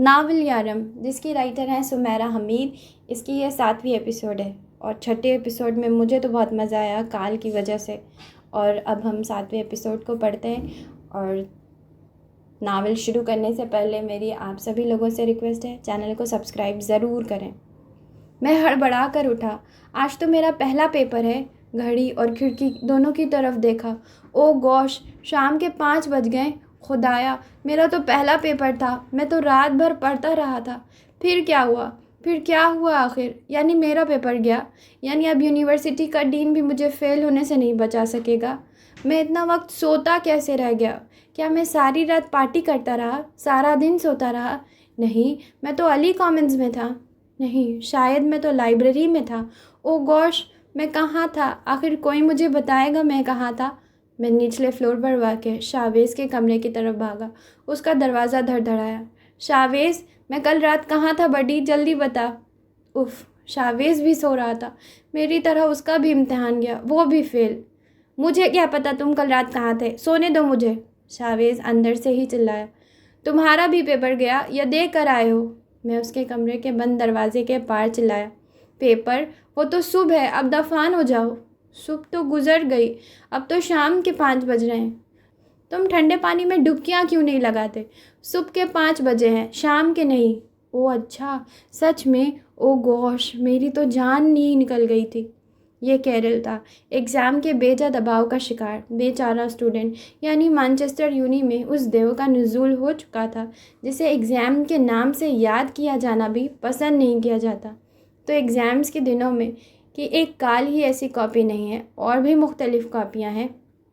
Novel یارم، جس کی writer ہیں سمیرہ حمید، اس کی یہ 7ویں ایپیسوڈ ہے اور چھٹے ایپیسوڈ میں مجھے تو بہت مزہ آیا کال کی وجہ سے. اور اب ہم 7ویں ایپیسوڈ کو پڑھتے ہیں. اور ناول شروع کرنے سے پہلے میری آپ سبھی لوگوں سے ریکویسٹ ہے، چینل کو سبسکرائب ضرور کریں. میں ہڑبڑا کر اٹھا. آج تو میرا پہلا پیپر ہے. گھڑی اور کھڑکی دونوں کی طرف دیکھا. او گوش، شام کے 5 بج گئے. خدایا، میرا تو پہلا پیپر تھا. میں تو رات بھر پڑھتا رہا تھا. پھر کیا ہوا آخر؟ یعنی میرا پیپر گیا؟ یعنی اب یونیورسٹی کا ڈین بھی مجھے فیل ہونے سے نہیں بچا سکے گا؟ میں اتنا وقت سوتا کیسے رہ گیا؟ کیا میں ساری رات پارٹی کرتا رہا، سارا دن سوتا رہا؟ نہیں، میں تو علی کامنز میں تھا. نہیں، شاید میں تو لائبریری میں تھا. او گوش، میں کہاں تھا آخر؟ کوئی مجھے بتائے گا میں کہاں تھا؟ میں نچلے فلور پر واقع شاویز کے کمرے کی طرف بھاگا. اس کا دروازہ دھڑدھڑایا. شاویز، میں کل رات کہاں تھا بڈی؟ جلدی بتا. اف، شاویز بھی سو رہا تھا. میری طرح اس کا بھی امتحان گیا، وہ بھی فیل. مجھے کیا پتا تم کل رات کہاں تھے؟ سونے دو مجھے. شاویز اندر سے ہی چلایا. تمہارا بھی پیپر گیا یا دے کر آئے ہو؟ میں اس کے کمرے کے بند دروازے کے پار چلایا. پیپر؟ وہ تو صبح ہے، اب دفان ہو جاؤ. صبح تو گزر گئی، اب تو شام کے 5 بج رہے ہیں. تم ٹھنڈے پانی میں ڈبکیاں کیوں نہیں لگاتے؟ صبح کے 5 بجے ہیں، شام کے نہیں. او اچھا، سچ میں؟ او گوش، میری تو جان نہیں نکل گئی تھی. یہ کیرل تھا، ایگزام کے بیجا دباؤ کا شکار، بیچارہ اسٹوڈنٹ. یعنی مانچسٹر یونی میں اس دیو کا نزول ہو چکا تھا جسے ایگزام کے نام سے یاد کیا جانا بھی پسند نہیں کیا جاتا. تو ایگزامز کے دنوں میں کہ ایک کال ہی ایسی کاپی نہیں ہے، اور بھی مختلف کاپیاں ہیں.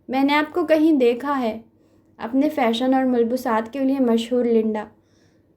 میں نے آپ کو کہیں دیکھا ہے، اپنے فیشن اور ملبوسات کے لیے مشہور لنڈا.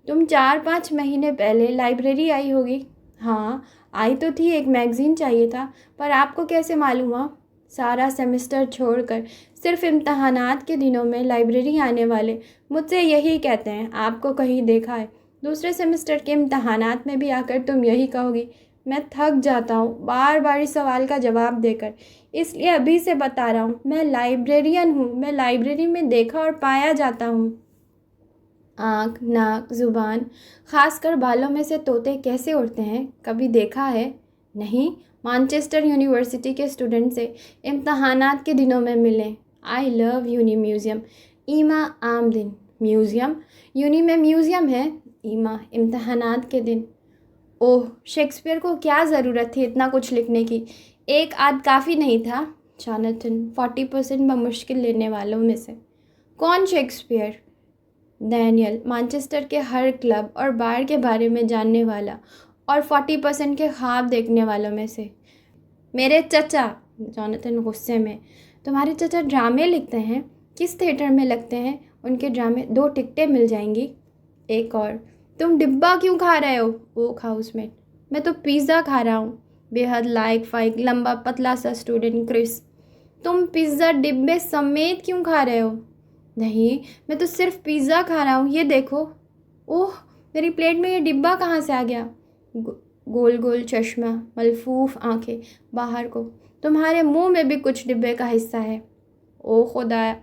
تم 4-5 مہینے پہلے لائبریری آئی ہوگی. ہاں آئی تو تھی، ایک میگزین چاہیے تھا. پر آپ کو کیسے معلوم ہوا؟ سارا سیمسٹر چھوڑ کر صرف امتحانات کے دنوں میں لائبریری آنے والے مجھ سے یہی کہتے ہیں، آپ کو کہیں دیکھا ہے. دوسرے سیمسٹر کے امتحانات میں بھی آ کر تم یہی کہو گی. میں تھک جاتا ہوں بار بار اس سوال کا جواب دے کر، اس لیے ابھی سے بتا رہا ہوں، میں لائبریرین ہوں. میں لائبریری میں دیکھا اور پایا جاتا ہوں. آنکھ، ناک، زبان، خاص کر بالوں میں سے طوطے کیسے اڑتے ہیں، کبھی دیکھا ہے؟ نہیں. مانچسٹر یونیورسٹی کے اسٹوڈنٹ سے امتحانات کے دنوں میں ملیں. آئی لو یونی میوزیم. ایما آمدن. میوزیم؟ یونی میں میوزیم ہے ایما، امتحانات کے دن. اوہ، شیکسپیئر کو کیا ضرورت تھی اتنا کچھ لکھنے کی؟ ایک آدھ کافی نہیں تھا؟ جوناتھن 40% بمشکل لینے والوں میں سے. کون شیکسپیئر؟ ڈینیل، مانچسٹر کے ہر کلب اور بار کے بارے میں جاننے والا اور 40% کے خواب دیکھنے والوں میں سے. میرے چچا. جوناتھن غصے میں. تمہارے چچا ڈرامے لکھتے ہیں؟ کس تھیٹر میں لگتے ہیں ان کے ڈرامے؟ 2 ٹکٹیں مل جائیں گی. ایک اور. تم ڈبہ کیوں کھا رہے ہو؟ اوک ہاؤس میٹ. میں تو پیزا کھا رہا ہوں. بے حد لائق فائق لمبا پتلا سا اسٹوڈنٹ کرس. تم پیزا ڈبے سمیت کیوں کھا رہے ہو؟ نہیں، میں تو صرف پیزا کھا رہا ہوں، یہ دیکھو. اوہ، میری پلیٹ میں یہ ڈبہ کہاں سے آ گیا؟ گول گول چشمہ، ملفوف آنکھیں باہر کو. تمہارے منہ میں بھی کچھ ڈبے کا حصہ ہے. او خدا،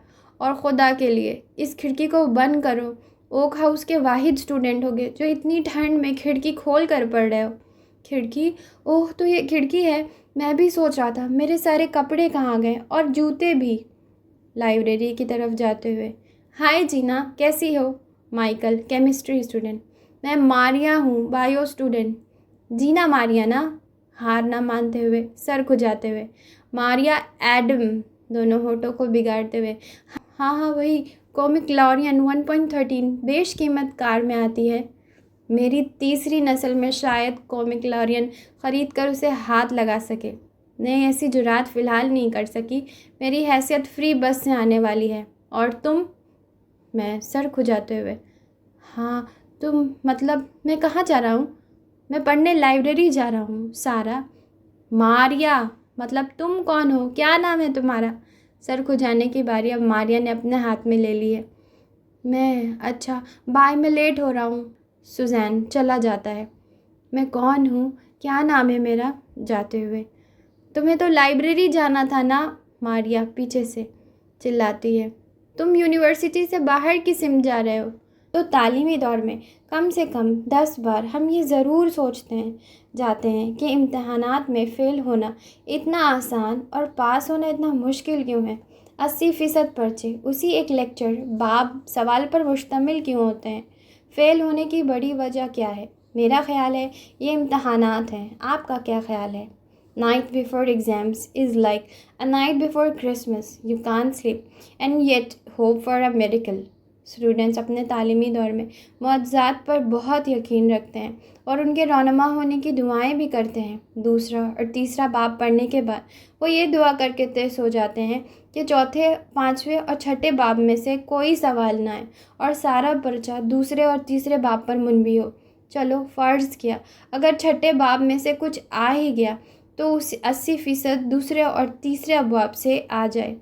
اور خدا کے لیے اس کھڑکی کو بند کرو. اوک ہاؤس کے واحد اسٹوڈنٹ ہوگے جو اتنی ٹھنڈ میں کھڑکی کھول کر پڑھ رہے ہو. کھڑکی؟ اوہ، تو یہ کھڑکی ہے. میں بھی سوچ رہا تھا میرے سارے کپڑے کہاں گئے، اور جوتے بھی. لائبریری کی طرف جاتے ہوئے. ہائے جینا، کیسی ہو؟ Michael, chemistry student. میں ماریا ہوں، بائیو اسٹوڈنٹ. جینا ماریا نا؟ ہار نہ مانتے ہوئے، سر کھجاتے ہوئے. ماریا ایڈم، دونوں ہونٹوں کو بگاڑتے ہوئے. ہاں ہاں وہی، کومک لارین 1.13 بیش قیمت کار میں آتی ہے. میری تیسری نسل میں شاید کومک لارین خرید کر اسے ہاتھ لگا سکے. نہیں، ایسی جرات فی الحال نہیں کر سکی. میری حیثیت فری بس سے آنے والی ہے. اور تم؟ میں سر کھجاتے ہوئے. ہاں تم مطلب میں کہاں جا رہا ہوں؟ میں پڑھنے لائبریری جا رہا ہوں. سارا. ماریا، مطلب تم کون ہو؟ کیا نام ہے تمہارا؟ سر کھجانے کی باری اب ماریا نے اپنے ہاتھ میں لے لی ہے. میں؟ اچھا بائے، میں لیٹ ہو رہا ہوں. سوزین چلا جاتا ہے. میں کون ہوں؟ کیا نام ہے میرا؟ جاتے ہوئے. تمہیں تو لائبریری جانا تھا نا؟ ماریا پیچھے سے چلاتی ہے. تم یونیورسٹی سے باہر کس سمت جا رہے ہو؟ تو تعلیمی دور میں کم سے کم 10 بار ہم یہ ضرور سوچتے جاتے ہیں کہ امتحانات میں فیل ہونا اتنا آسان اور پاس ہونا اتنا مشکل کیوں ہے۔ 80% پرچے اسی ایک لیکچر باب سوال پر مشتمل کیوں ہوتے ہیں؟ فیل ہونے کی بڑی وجہ کیا ہے؟ میرا خیال ہے یہ امتحانات ہیں۔ آپ کا کیا خیال ہے؟ Night before exams is like a night before Christmas. You can't sleep and yet hope for a miracle. Students اپنے تعلیمی دور میں معجزات پر بہت یقین رکھتے ہیں اور ان کے رونما ہونے کی دعائیں بھی کرتے ہیں۔ دوسرا اور تیسرا باب پڑھنے کے بعد وہ یہ دعا کر کے طے ہو جاتے ہیں کہ چوتھے، پانچویں اور چھٹے باب میں سے کوئی سوال نہ آئے اور سارا پرچہ دوسرے اور تیسرے باب پر منبی ہو۔ چلو فرض کیا اگر چھٹے باب میں سے کچھ آ ہی گیا تو اس 80% دوسرے اور تیسرے ابواب سے آ جائے،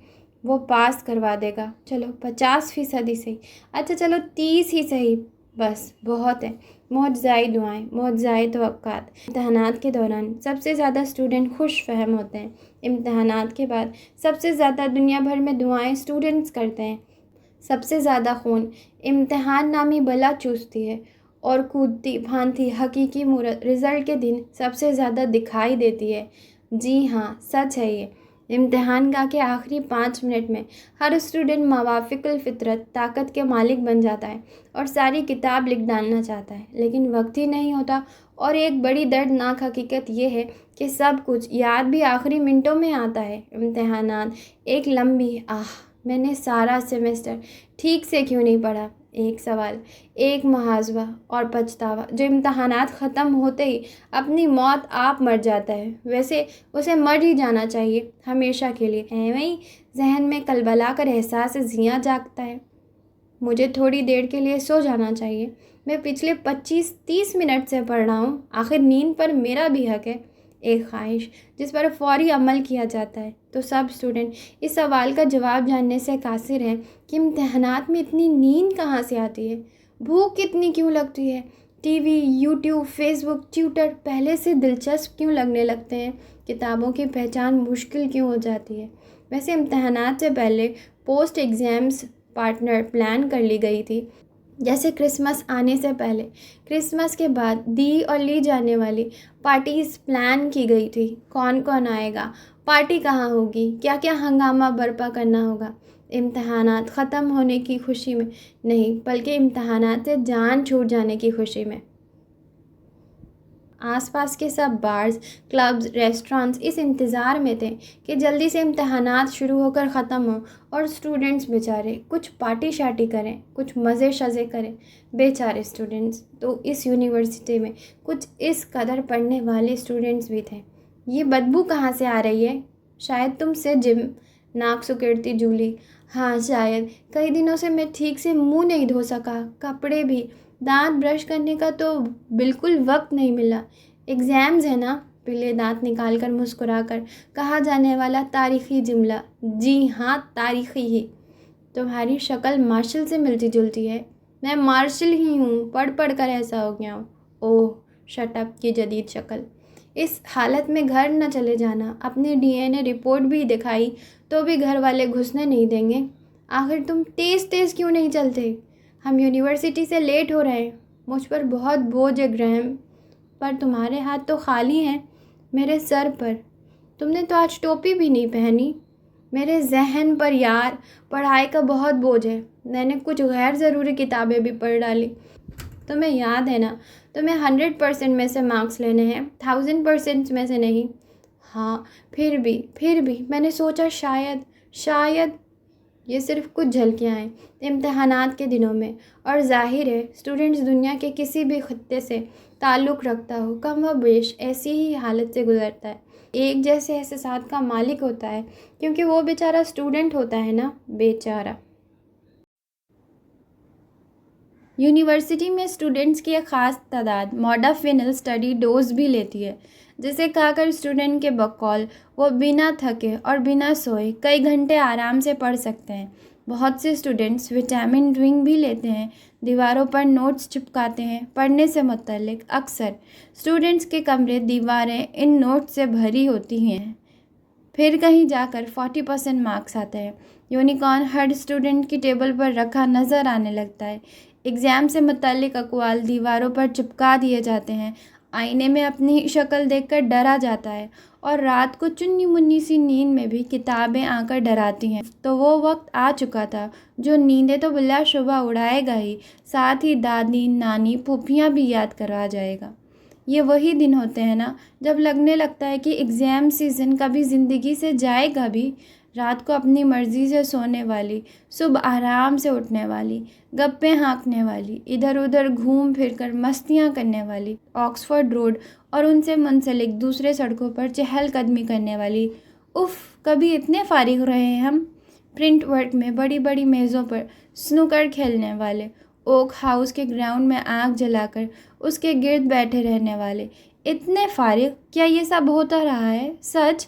وہ پاس کروا دے گا۔ چلو 50% ہی صحیح، اچھا چلو 30 ہی صحیح، بس بہت ہے۔ معجزائی دعائیں، معجزائی توقعات۔ امتحانات کے دوران سب سے زیادہ اسٹوڈنٹ خوش فہم ہوتے ہیں۔ امتحانات کے بعد سب سے زیادہ دنیا بھر میں دعائیں اسٹوڈنٹس کرتے ہیں۔ سب سے زیادہ خون امتحان نامی بلا چوستی ہے اور کودتی بھانتی حقیقی مورت رزلٹ کے دن سب سے زیادہ دکھائی دیتی ہے۔ جی ہاں، سچ ہے یہ۔ امتحان گاہ کے آخری 5 منٹ میں ہر اسٹوڈنٹ موافق الفطرت طاقت کے مالک بن جاتا ہے اور ساری کتاب لکھ ڈالنا چاہتا ہے، لیکن وقت ہی نہیں ہوتا۔ اور ایک بڑی دردناک حقیقت یہ ہے کہ سب کچھ یاد بھی آخری منٹوں میں آتا ہے۔ امتحانات ایک لمبی میں نے سارا سیمسٹر ٹھیک سے کیوں نہیں پڑھا، ایک سوال، ایک محاسبہ اور پچھتاوا جو امتحانات ختم ہوتے ہی اپنی موت آپ مر جاتا ہے۔ ویسے اسے مر ہی جانا چاہیے ہمیشہ کے لیے، ایویں ذہن میں کلبلا کر احساس زیاں جاگتا ہے۔ مجھے تھوڑی دیر کے لیے سو جانا چاہیے، میں پچھلے 25-30 منٹ سے پڑھ رہا ہوں، آخر نیند پر میرا بھی حق ہے۔ ایک خواہش جس پر فوری عمل کیا جاتا ہے۔ تو سب اسٹوڈنٹ اس سوال کا جواب جاننے سے قاصر ہیں کہ امتحانات میں اتنی نیند کہاں سے آتی ہے، بھوک کتنی کیوں لگتی ہے، ٹی وی، یوٹیوب، فیس بک، ٹویٹر پہلے سے دلچسپ کیوں لگنے لگتے ہیں، کتابوں کی پہچان مشکل کیوں ہو جاتی ہے۔ ویسے امتحانات سے پہلے پوسٹ ایگزامس پارٹنر پلان کر لی گئی تھی، جیسے کرسمس آنے سے پہلے، کرسمس کے بعد دی اور لی جانے والی پارٹیز پلان کی گئی تھی، کون کون آئے گا، پارٹی کہاں ہوگی، کیا کیا ہنگامہ برپا کرنا ہوگا۔ امتحانات ختم ہونے کی خوشی میں نہیں، بلکہ امتحانات سے جان چھوٹ جانے کی خوشی میں۔ آس پاس کے سب بارز، کلبز، ریسٹورانٹس اس انتظار میں تھے کہ جلدی سے امتحانات شروع ہو کر ختم ہوں اور اسٹوڈنٹس بیچارے کچھ پارٹی شارٹی کریں، کچھ مزے شزے کریں۔ بیچارے اسٹوڈنٹس تو اس یونیورسٹی میں کچھ اس قدر پڑھنے والے اسٹوڈنٹس بھی تھے۔ یہ بدبو کہاں سے آ رہی ہے؟ شاید تم سے جم، ناک سکیڑتی جولی۔ ہاں شاید کئی دنوں سے میں ٹھیک سے منہ نہیں دھو سکا، کپڑے بھی، دانت برش کرنے کا تو بالکل وقت نہیں ملا۔ ایگزامز ہے نا، پلے دانت نکال کر مسکرا کر کہا جانے والا تاریخی جملہ۔ جی ہاں، تاریخی ہی۔ تمہاری شکل مارشل سے ملتی جلتی ہے۔ میں مارشل ہی ہوں، پڑھ پڑھ کر ایسا ہو گیا ہوں۔ اوہ شٹ اپ کی جدید شکل۔ اس حالت میں گھر نہ چلے جانا، اپنی DNA رپورٹ بھی دکھائی تو بھی گھر والے گھسنے نہیں دیں گے۔ آخر تم تیز تیز کیوں نہیں چلتے؟ ہم یونیورسٹی سے لیٹ ہو رہے ہیں۔ مجھ پر بہت بوجھ ہے گرہم، پر تمہارے ہاتھ تو خالی ہیں میرے سر پر۔ تم نے تو آج ٹوپی بھی نہیں پہنی۔ میرے ذہن پر یار پڑھائی کا بہت بوجھ ہے، میں نے کچھ غیر ضروری کتابیں بھی پڑھ ڈالی۔ تمہیں یاد ہے نا، تمہیں 100% میں سے مارکس لینے ہیں، 1000% میں سے نہیں۔ ہاں پھر بھی میں نے سوچا شاید یہ صرف کچھ جھلکیاں ہیں امتحانات کے دنوں میں، اور ظاہر ہے اسٹوڈنٹس دنیا کے کسی بھی خطے سے تعلق رکھتا ہو کم و بیش ایسی ہی حالت سے گزرتا ہے، ایک جیسے احساسات کا مالک ہوتا ہے، کیونکہ وہ بیچارہ اسٹوڈنٹ ہوتا ہے نا، بیچارہ۔ یونیورسٹی میں اسٹوڈنٹس کی ایک خاص تعداد موڈافینل اسٹڈی ڈوز بھی لیتی ہے، جسے کھا کر اسٹوڈنٹ کے بقول وہ بنا تھکے اور بنا سوئے کئی گھنٹے آرام سے پڑھ سکتے ہیں۔ بہت سے اسٹوڈنٹس وٹامن ڈرنک بھی لیتے ہیں، دیواروں پر نوٹس چپکاتے ہیں۔ پڑھنے سے متعلق اکثر اسٹوڈنٹس کے کمرے دیواریں ان نوٹس سے بھری ہوتی ہیں، پھر کہیں جا کر 40% مارکس آتے ہیں۔ یونیکارن ہر اسٹوڈنٹ کی ٹیبل پر رکھا نظر آنے لگتا ہے۔ ایگزام سے متعلق اقوال دیواروں پر چپکا دیے جاتے ہیں۔ آئینے میں اپنی شکل دیکھ کر ڈرا جاتا ہے، اور رات کو چنی منی سی نیند میں بھی کتابیں آ کر ڈراتی ہیں۔ تو وہ وقت آ چکا تھا جو نیندیں تو بلا شبہ اڑائے گا ہی، ساتھ ہی دادی، نانی، پھوپھیاں بھی یاد کروا جائے گا۔ یہ وہی دن ہوتے ہیں نا جب لگنے لگتا ہے کہ ایگزام سیزن کبھی زندگی سے جائے گا بھی۔ رات کو اپنی مرضی سے سونے والی، صبح آرام سے اٹھنے والی، گپیں ہانکنے والی، ادھر ادھر گھوم پھر کر مستیاں کرنے والی، آکسفورڈ روڈ اور ان سے منسلک دوسرے سڑکوں پر چہل قدمی کرنے والی۔ اف، کبھی اتنے فارغ رہے ہیں ہم۔ پرنٹ ورک میں بڑی بڑی میزوں پر سنوکر کھیلنے والے، اوک ہاؤس کے گراؤنڈ میں آگ جلا کر اس کے گرد بیٹھے رہنے والے، اتنے فارغ۔ کیا یہ سب ہوتا رہا ہے سچ؟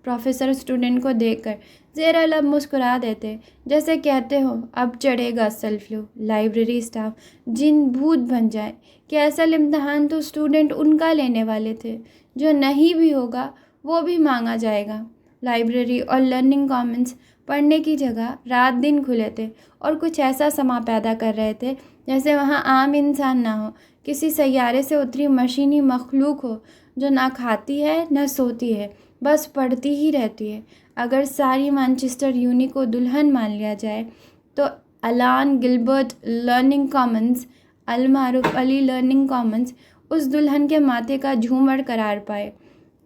پروفیسر اسٹوڈنٹ کو دیکھ کر زیر لب مسکرا دیتے، جیسے کہتے ہو اب چڑھے گا اصل فلو۔ لائبریری اسٹاف جن بھوت بن جائے کہ اصل امتحان تو اسٹوڈنٹ ان کا لینے والے تھے، جو نہیں بھی ہوگا وہ بھی مانگا جائے گا۔ لائبریری اور لرننگ کامنس پڑھنے کی جگہ رات دن کھلے تھے اور کچھ ایسا سما پیدا کر رہے تھے جیسے وہاں عام انسان نہ ہو، کسی سیارے سے اتری مشینی مخلوق ہو جو نہ کھاتی ہے نہ سوتی ہے، بس پڑھتی ہی رہتی ہے۔ اگر ساری مانچسٹر یونی کو دلہن مان لیا جائے تو الان گلبرٹ لرننگ کامنس، المعروف علی لرننگ کامنس، اس دلہن کے ماتھے کا جھومر قرار پائے۔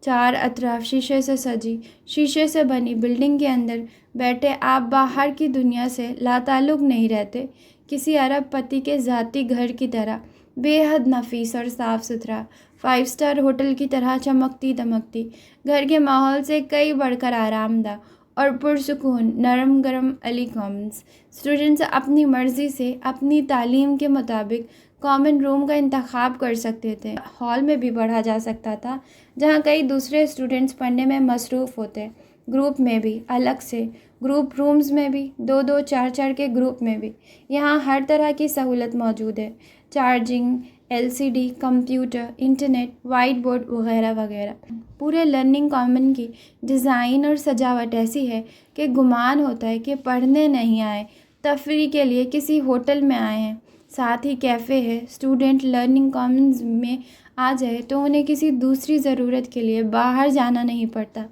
چار اطراف شیشے سے سجی، شیشے سے بنی بلڈنگ کے اندر بیٹھے آپ باہر کی دنیا سے لاتعلق نہیں رہتے، کسی عرب پتی کے ذاتی گھر کی طرح بے حد نفیس اور صاف ستھرا، 5 اسٹار ہوٹل کی طرح چمکتی دمکتی، گھر کے ماحول سے کئی بڑھ کر آرام دہ اور پرسکون نرم گرم علی کامنس۔ اسٹوڈنٹس اپنی مرضی سے اپنی تعلیم کے مطابق کامن روم کا انتخاب کر سکتے تھے۔ ہال میں بھی پڑھا جا سکتا تھا جہاں کئی دوسرے اسٹوڈنٹس پڑھنے میں مصروف ہوتے، گروپ میں بھی، الگ سے گروپ رومز میں بھی، 2-2 4-4 کے گروپ میں بھی۔ یہاں ہر طرح کی سہولت موجود ہے، charging, LCD، computer, internet, white board وغیرہ وغیرہ۔ پورے لرننگ کامن کی ڈیزائن اور سجاوٹ ایسی ہے کہ گمان ہوتا ہے کہ پڑھنے نہیں آئے، تفریح کے لیے کسی ہوٹل میں آئے ہیں۔ ساتھ ہی کیفے ہے، اسٹوڈنٹ لرننگ کامنز میں آ جائے تو انہیں کسی دوسری ضرورت کے لیے باہر جانا نہیں پڑتا،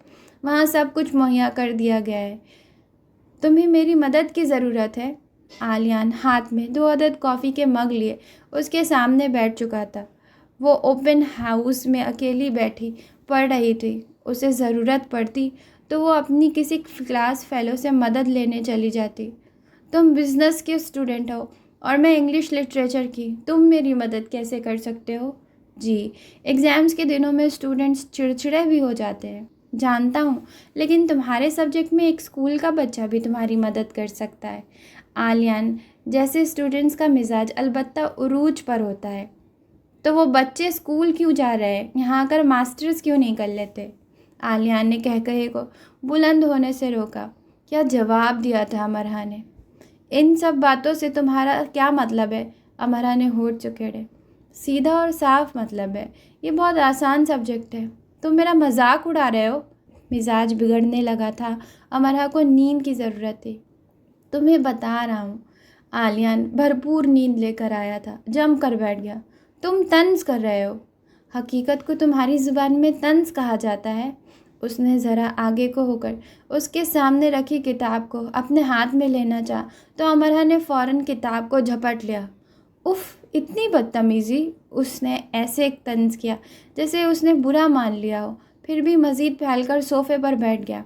وہاں سب کچھ مہیا کر دیا گیا ہے۔ تمہیں میری مدد کی ضرورت ہے؟ آلیان ہاتھ میں 2 عدد کافی کے مگ لیے اس کے سامنے بیٹھ چکا تھا۔ وہ اوپن ہاؤس میں اکیلی بیٹھی پڑھ رہی تھی، اسے ضرورت پڑتی تو وہ اپنی کسی کلاس فیلو سے مدد لینے چلی جاتی۔ تم بزنس کے اسٹوڈنٹ ہو اور میں انگلش لٹریچر کی، تم میری مدد کیسے کر سکتے ہو؟ جی، ایگزامز کے دنوں میں اسٹوڈنٹس چڑچڑے بھی ہو جاتے ہیں، جانتا ہوں، لیکن تمہارے سبجیکٹ میں ایک اسکول کا بچہ بھی تمہاری مدد کر سکتا ہے۔ آلیان جیسے اسٹوڈنٹس کا مزاج البتہ عروج پر ہوتا ہے۔ تو وہ بچے اسکول کیوں جا رہے ہیں، یہاں کر ماسٹرز کیوں نہیں کر لیتے؟ آلیان نے کہے کو بلند ہونے سے روکا۔ کیا جواب دیا تھا امرا نے؟ ان سب باتوں سے تمہارا کیا مطلب ہے؟ امرا نے ہونٹ چکیڑے۔ سیدھا اور صاف مطلب ہے، یہ بہت آسان سبجیکٹ ہے، تم میرا مذاق اڑا رہے ہو۔ مزاج بگڑنے لگا تھا، امرا کو نیند کی ضرورت تھی۔ تمہیں بتا رہا ہوں، آلیان بھرپور نیند لے کر آیا تھا، جم کر بیٹھ گیا۔ تم طنز کر رہے ہو، حقیقت کو تمہاری زبان میں طنز کہا جاتا ہے۔ اس نے ذرا آگے کو ہو کر اس کے سامنے رکھی کتاب کو اپنے ہاتھ میں لینا چاہا تو امرا نے فوراً کتاب کو جھپٹ لیا۔ اف، اتنی بدتمیزی! اس نے ایسے ایک طنز کیا جیسے اس نے برا مان لیا ہو، پھر بھی مزید پھیل کر صوفے پر بیٹھ گیا۔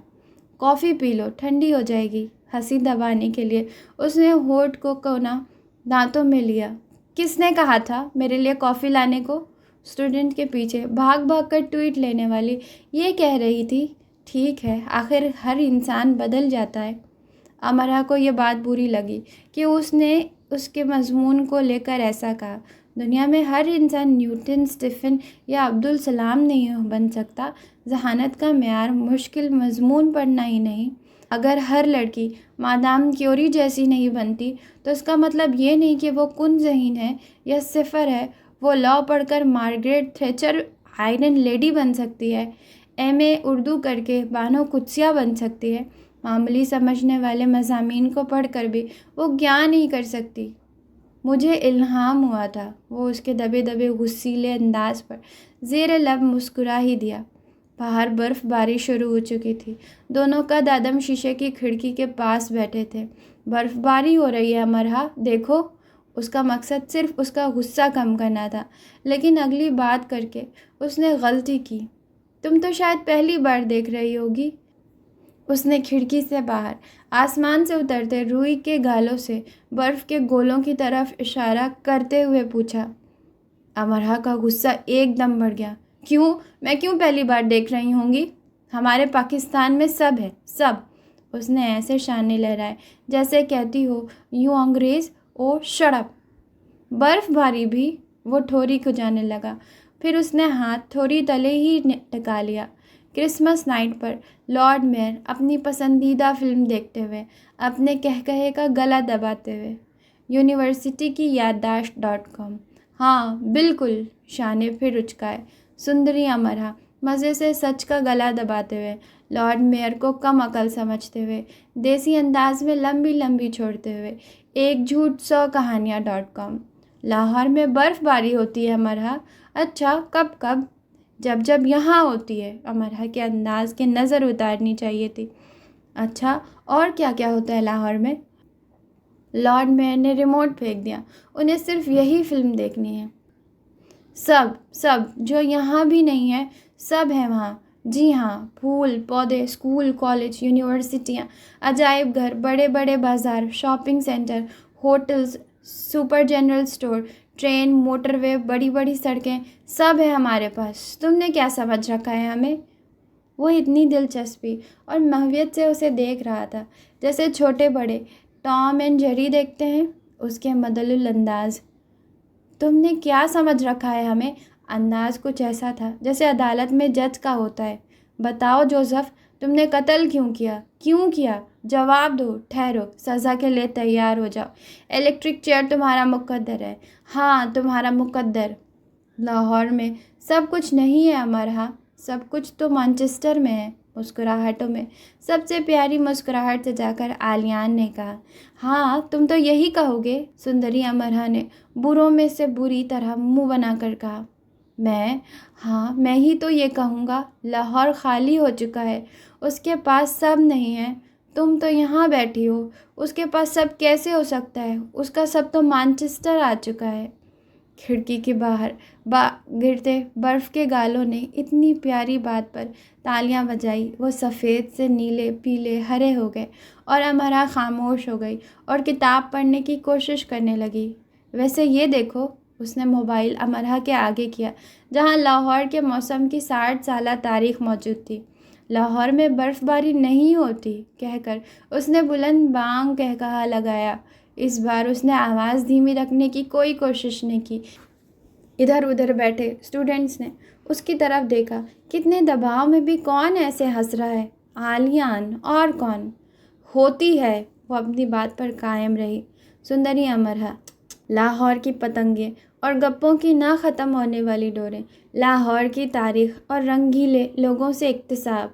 کافی پی لو، ٹھنڈی ہو جائے گی۔ ہنسی دبانے کے لیے اس نے ہونٹ کو کونا دانتوں میں لیا۔ کس نے کہا تھا میرے لیے کافی لانے کو؟ اسٹوڈنٹ کے پیچھے بھاگ بھاگ کر ٹویٹ لینے والی یہ کہہ رہی تھی۔ ٹھیک ہے، آخر ہر انسان بدل جاتا ہے۔ امرا کو یہ بات بری لگی کہ اس نے اس کے مضمون کو لے کر ایسا کہا۔ دنیا میں ہر انسان نیوٹن، اسٹیفن یا عبدالسلام نہیں بن سکتا۔ ذہانت کا معیار مشکل مضمون پڑھنا ہی نہیں۔ اگر ہر لڑکی مادام کیوری جیسی نہیں بنتی تو اس کا مطلب یہ نہیں کہ وہ کن ذہین ہے یا صفر ہے۔ وہ لاء پڑھ کر مارگریٹ تھیچر آئرن لیڈی بن سکتی ہے، MA اردو کر کے بانو قدسیہ بن سکتی ہے۔ معمولی سمجھنے والے مضامین کو پڑھ کر بھی وہ گیان نہیں کر سکتی۔ مجھے الہام ہوا تھا۔ وہ اس کے دبے دبے غصیلے انداز پر زیر لب مسکرا ہی دیا۔ باہر برف باری شروع ہو چکی تھی۔ دونوں قد آدم شیشے کی کھڑکی کے پاس بیٹھے تھے۔ برف باری ہو رہی ہے امرہا، دیکھو۔ اس کا مقصد صرف اس کا غصہ کم کرنا تھا، لیکن اگلی بات کر کے اس نے غلطی کی۔ تم تو شاید پہلی بار دیکھ رہی ہوگی۔ اس نے کھڑکی سے باہر آسمان سے اترتے روئی کے گالوں سے برف کے گولوں کی طرف اشارہ کرتے ہوئے پوچھا۔ امرہا کا غصہ ایک دم بڑھ گیا۔ میں کیوں پہلی بار دیکھ رہی ہوں گی؟ ہمارے پاکستان میں سب ہے، سب۔ اس نے ایسے شانے لہرائے جیسے کہتی ہو، یوں انگریز، او شٹ اپ۔ برف باری بھی؟ وہ ٹھوری کھجانے لگا۔ پھر اس نے ہاتھ تھوڑی تلے ہی ٹکا لیا۔ کرسمس نائٹ پر لارڈ میئر اپنی پسندیدہ فلم دیکھتے ہوئے، اپنے کہکہے کا گلا دباتے ہوئے۔ یونیورسٹی کی یادداشت.com۔ ہاں بالکل، شانے پھر اچکائے۔ سندری امرہا مزے سے سچ کا گلا دباتے ہوئے، لارڈ میئر کو کم عقل سمجھتے ہوئے، دیسی انداز میں لمبی لمبی چھوڑتے ہوئے۔ ایک جھوٹ 100 کہانیاں.com۔ لاہور میں برف باری ہوتی ہے امرہا؟ اچھا، کب؟ جب یہاں ہوتی ہے۔ امرہا کے انداز کے نظر اتارنی چاہیے تھی۔ اچھا، اور کیا ہوتا ہے لاہور میں؟ لارڈ میئر نے ریموٹ پھینک دیا۔ انہیں صرف یہی فلم دیکھنی ہے۔ سب جو یہاں بھی نہیں ہے، سب ہے وہاں۔ جی ہاں، پھول پودے، اسکول، کالج، یونیورسٹیاں، عجائب گھر، بڑے بڑے بازار، shopping center, hotels, super general store, train, motorway, بڑی بڑی سڑکیں، سب ہے ہمارے پاس۔ تم نے کیا سمجھ رکھا ہے ہمیں؟ وہ اتنی دلچسپی اور محویت سے اسے دیکھ رہا تھا جیسے چھوٹے بڑے ٹام اینڈ جیری دیکھتے ہیں۔ اس کے مدلل انداز۔ تم نے کیا سمجھ رکھا ہے ہمیں؟ انداز کچھ ایسا تھا جیسے عدالت میں جج کا ہوتا ہے۔ بتاؤ جوزف، تم نے قتل کیوں کیا؟ جواب دو۔ ٹھہرو، سزا کے لیے تیار ہو جاؤ۔ الیکٹرک چیئر تمہارا مقدر ہے۔ ہاں، تمہارا مقدر۔ لاہور میں سب کچھ نہیں ہے امرہا، سب کچھ تو مانچسٹر میں ہے۔ مسکراہٹوں میں سب سے پیاری مسکراہٹ سے جا کر آلیان نے کہا۔ ہاں، تم تو یہی کہو گے، سندری امرہا نے بروں میں سے بری طرح منہ بنا کر کہا۔ میں ہی تو یہ کہوں گا۔ لاہور خالی ہو چکا ہے، اس کے پاس سب نہیں ہے۔ تم تو یہاں بیٹھی ہو، اس کے پاس سب کیسے ہو سکتا ہے؟ اس کا سب تو مانچسٹر آ چکا ہے۔ کھڑکی کے باہر گرتے برف کے گالوں نے اتنی پیاری بات پر تالیاں بجائی، وہ سفید سے نیلے، پیلے، ہرے ہو گئے، اور امرہا خاموش ہو گئی اور کتاب پڑھنے کی کوشش کرنے لگی۔ ویسے یہ دیکھو، اس نے موبائل امرہا کے آگے کیا جہاں لاہور کے موسم کی 60 سالہ تاریخ موجود تھی۔ لاہور میں برف باری نہیں ہوتی، کہہ کر اس نے بلند بانگ کہا لگایا۔ اس بار اس نے آواز دھیمی رکھنے کی کوئی کوشش نہیں کی۔ ادھر ادھر بیٹھے اسٹوڈنٹس نے اس کی طرف دیکھا۔ کتنے دباؤ میں بھی کون ایسے ہنس رہا ہے؟ آلیان، اور کون؟ ہوتی ہے۔ وہ اپنی بات پر قائم رہی۔ سندری امرہا۔ لاہور کی پتنگیں اور گپوں کی نہ ختم ہونے والی ڈوریں، لاہور کی تاریخ اور رنگیلے لوگوں سے اکتساب۔